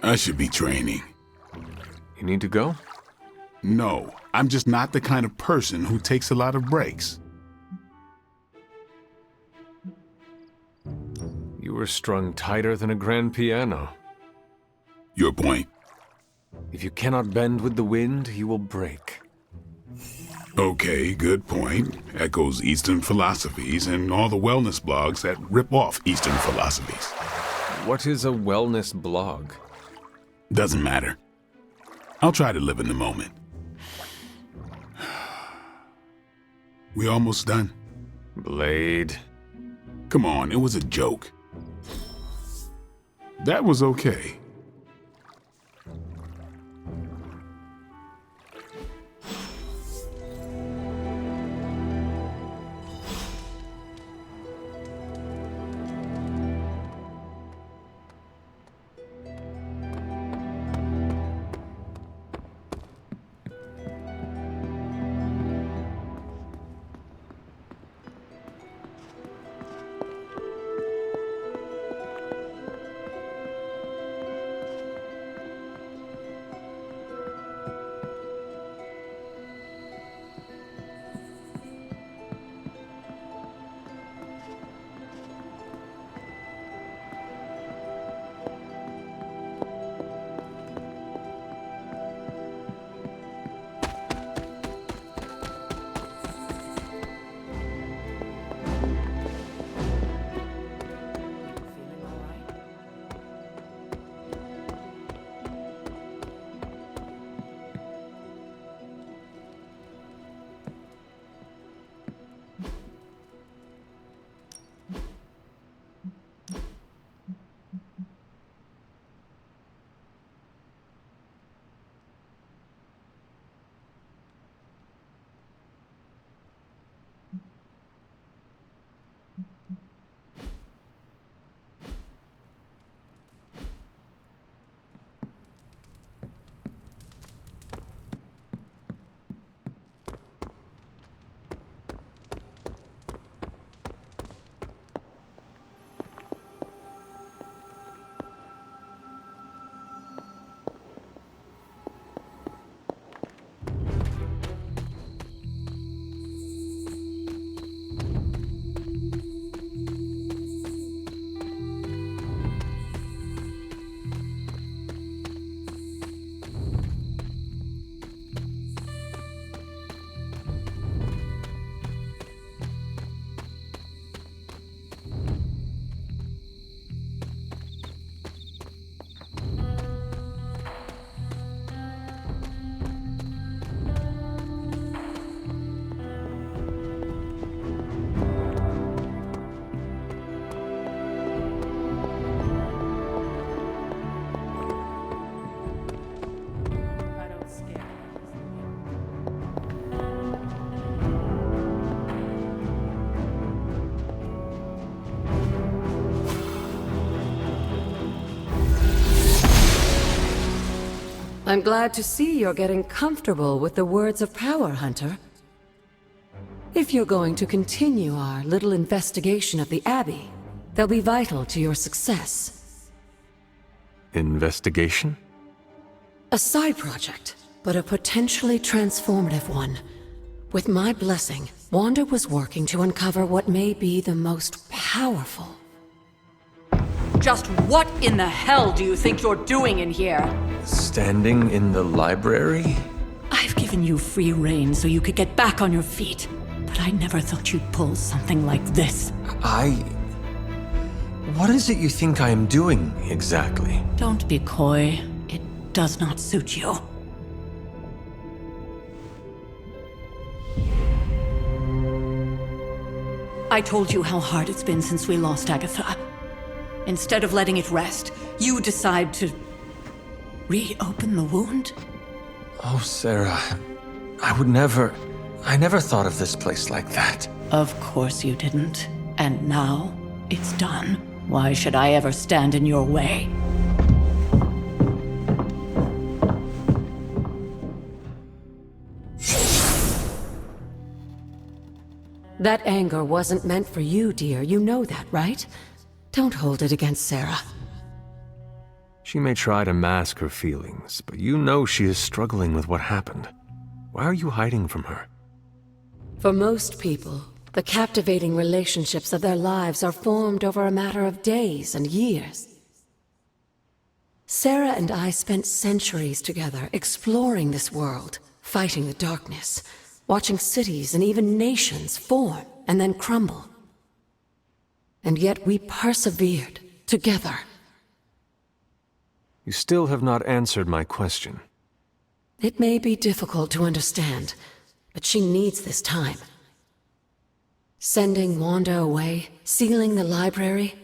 I should be training. You need to go? No, I'm just not the kind of person who takes a lot of breaks. You were strung tighter than a grand piano. Your point? If you cannot bend with the wind, you will break. Okay, good point. Echoes Eastern philosophies and all the wellness blogs that rip off Eastern philosophies. What is a wellness blog? Doesn't matter. I'll try to live in the moment. We almost done? Blade. Come on, it was a joke. That was okay. I'm glad to see you're getting comfortable with the words of power, Hunter. If you're going to continue our little investigation of the Abbey, they'll be vital to your success. Investigation? A side project, but a potentially transformative one. With my blessing, Wanda was working to uncover what may be the most powerful. Just what in the hell do you think you're doing in here? Standing in the library? I've given you free rein so you could get back on your feet. But I never thought you'd pull something like this. What is it you think I am doing, exactly? Don't be coy. It does not suit you. I told you how hard it's been since we lost Agatha. Instead of letting it rest, you decide to reopen the wound? Oh, Sarah, I never thought of this place like that. Of course you didn't. And now, it's done. Why should I ever stand in your way? That anger wasn't meant for you, dear. You know that, right? Don't hold it against Sarah. She may try to mask her feelings, but you know she is struggling with what happened. Why are you hiding from her? For most people, the captivating relationships of their lives are formed over a matter of days and years. Sarah and I spent centuries together exploring this world, fighting the darkness, watching cities and even nations form and then crumble. And yet we persevered together. You still have not answered my question. It may be difficult to understand, but she needs this time. Sending Wanda away, sealing the library,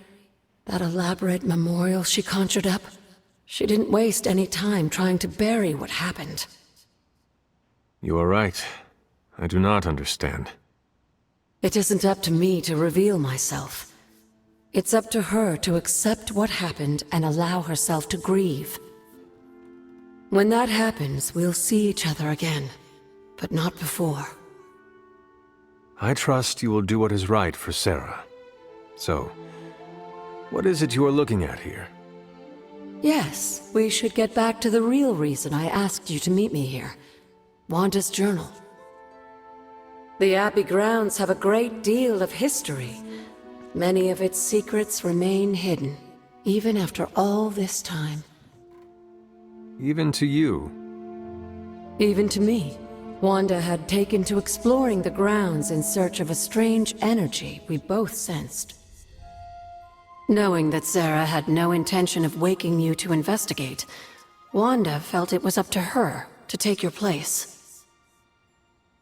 that elaborate memorial she conjured up, she didn't waste any time trying to bury what happened. You are right. I do not understand. It isn't up to me to reveal myself. It's up to her to accept what happened and allow herself to grieve. When that happens, we'll see each other again, but not before. I trust you will do what is right for Sarah. So, what is it you are looking at here? Yes, we should get back to the real reason I asked you to meet me here. Wanda's journal. The Abbey grounds have a great deal of history. Many of its secrets remain hidden, even after all this time. Even to you? Even to me. Wanda had taken to exploring the grounds in search of a strange energy we both sensed. Knowing that Sarah had no intention of waking you to investigate, Wanda felt it was up to her to take your place.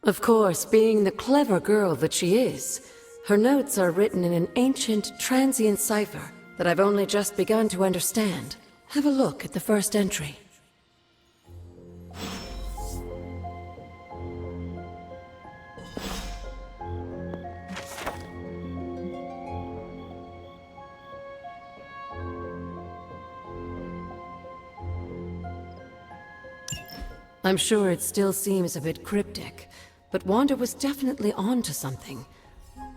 Of course, being the clever girl that she is, her notes are written in an ancient, transient cipher that I've only just begun to understand. Have a look at the first entry. I'm sure it still seems a bit cryptic, but Wanda was definitely onto something.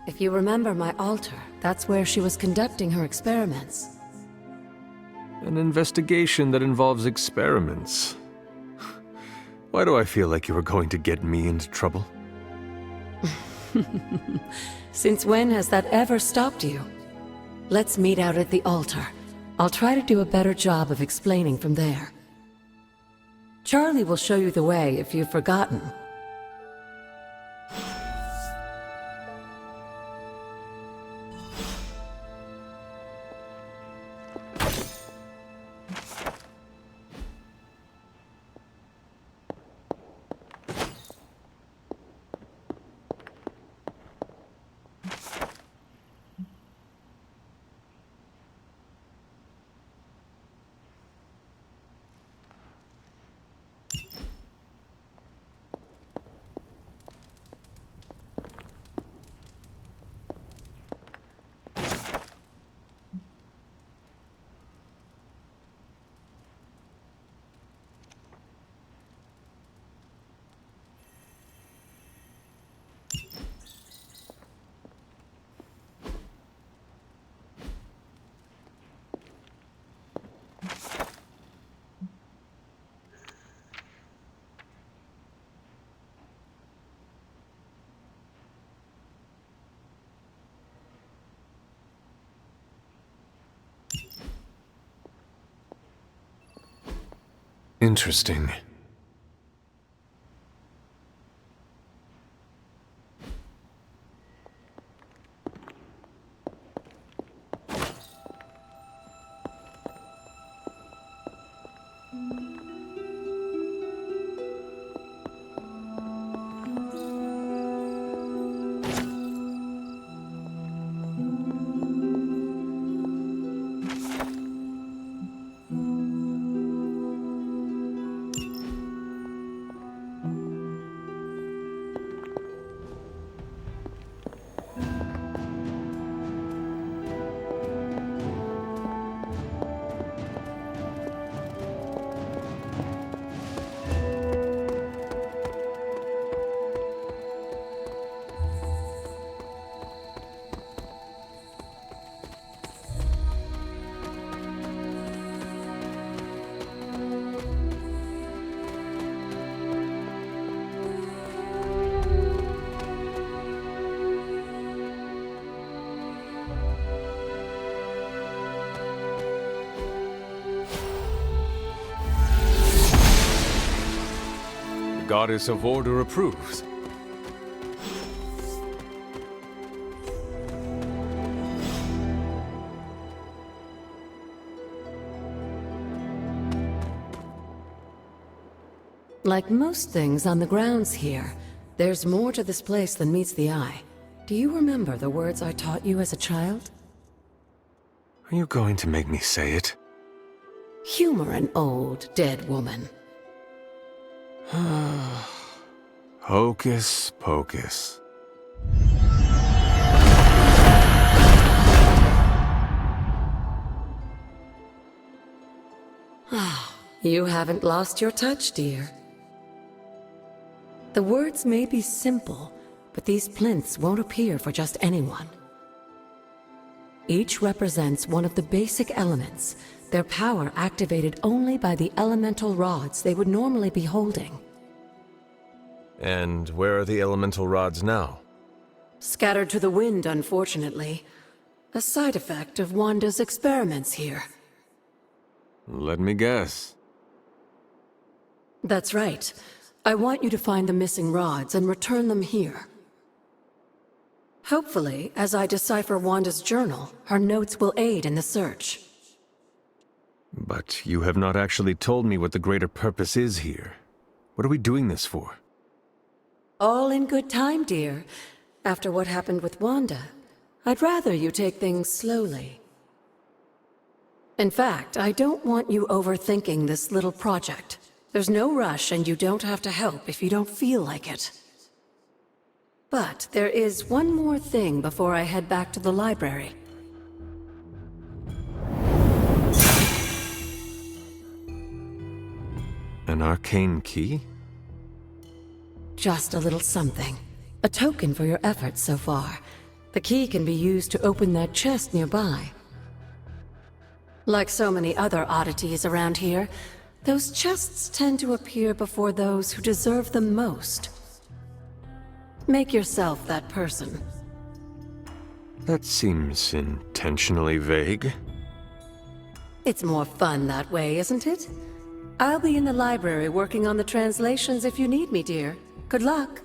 If you remember my altar, that's where she was conducting her experiments. An investigation that involves experiments. Why do I feel like you were going to get me into trouble? Since when has that ever stopped you? Let's meet out at the altar. I'll try to do a better job of explaining from there. Charlie will show you the way if you've forgotten. Interesting. The Goddess of Order approves. Like most things on the grounds here, there's more to this place than meets the eye. Do you remember the words I taught you as a child? Are you going to make me say it? Humor an old, dead woman. Hocus pocus. You haven't lost your touch, dear. The words may be simple, but these plinths won't appear for just anyone. Each represents one of the basic elements, their power activated only by the elemental rods they would normally be holding. And where are the elemental rods now? Scattered to the wind, unfortunately. A side effect of Wanda's experiments here. Let me guess. That's right. I want you to find the missing rods and return them here. Hopefully, as I decipher Wanda's journal, her notes will aid in the search. But you have not actually told me what the greater purpose is here. What are we doing this for? All in good time, dear. After what happened with Wanda, I'd rather you take things slowly. In fact, I don't want you overthinking this little project. There's no rush, and you don't have to help if you don't feel like it. But there is one more thing before I head back to the library. An arcane key? Just a little something. A token for your efforts so far. The key can be used to open that chest nearby. Like so many other oddities around here, those chests tend to appear before those who deserve them most. Make yourself that person. That seems intentionally vague. It's more fun that way, isn't it? I'll be in the library working on the translations if you need me, dear. Good luck.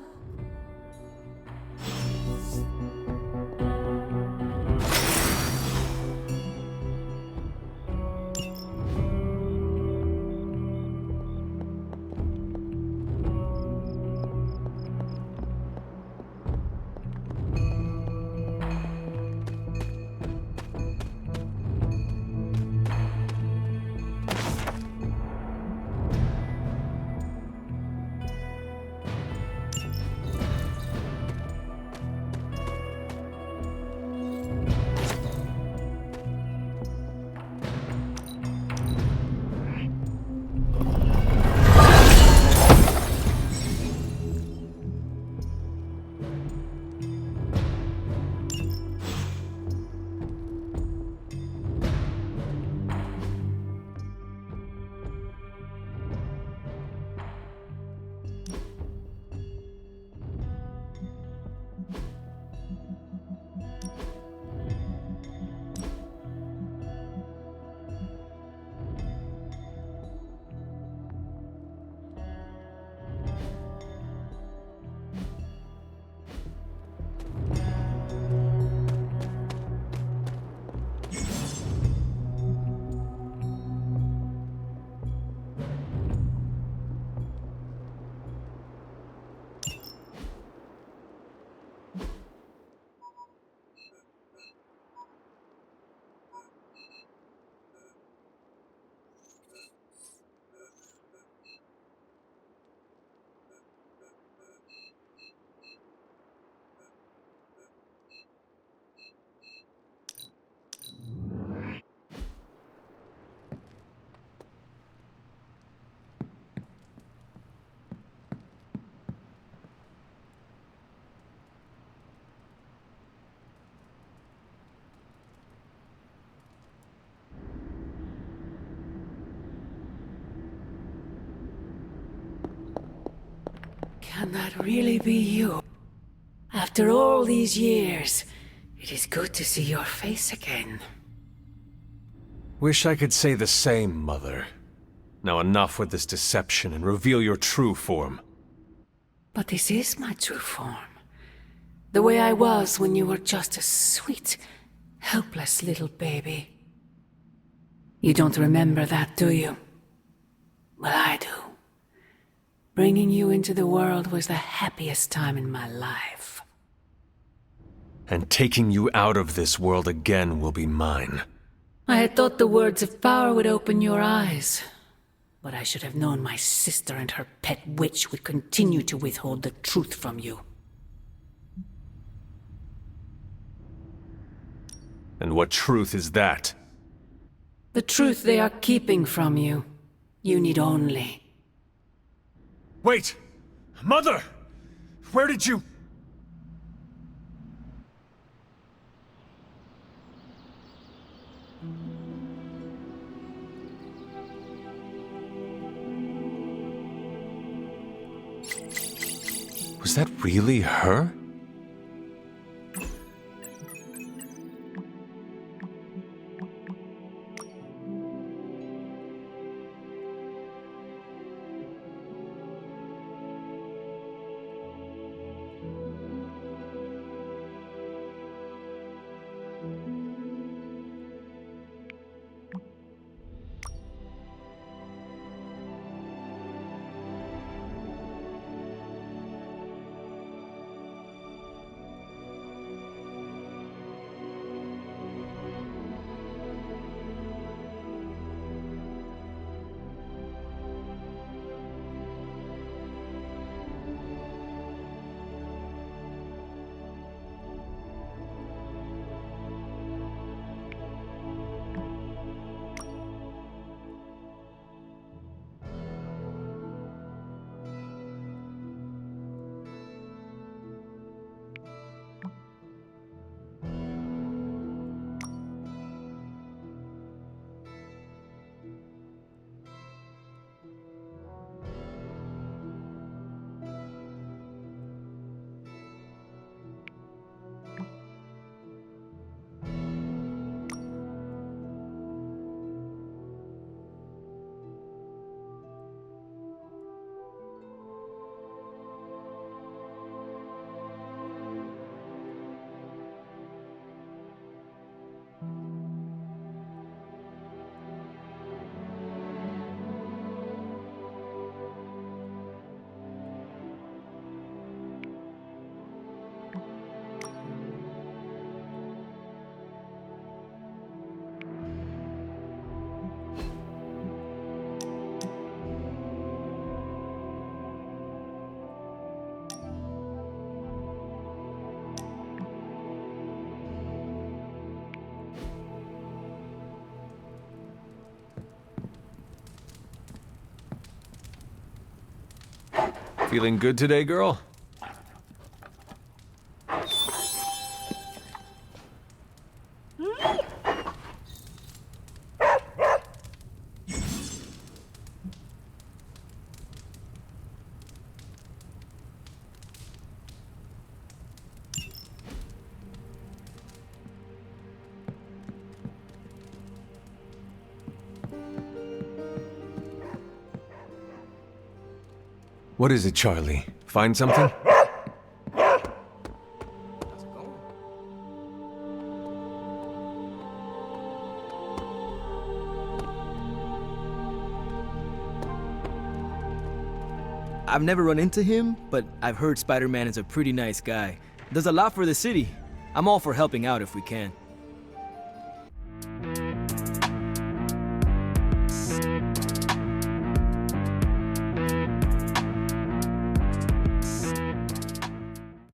Can that really be you? After all these years, it is good to see your face again. Wish I could say the same, Mother. Now enough with this deception and reveal your true form. But this is my true form. The way I was when you were just a sweet, helpless little baby. You don't remember that, do you? Well, I do. Bringing you into the world was the happiest time in my life. And taking you out of this world again will be mine. I had thought the words of power would open your eyes. But I should have known my sister and her pet witch would continue to withhold the truth from you. And what truth is that? The truth they are keeping from you. You need only... Wait! Mother! Where did you... Was that really her? Feeling good today, girl? What is it, Charlie? Find something? I've never run into him, but I've heard Spider-Man is a pretty nice guy. Does a lot for the city. I'm all for helping out if we can.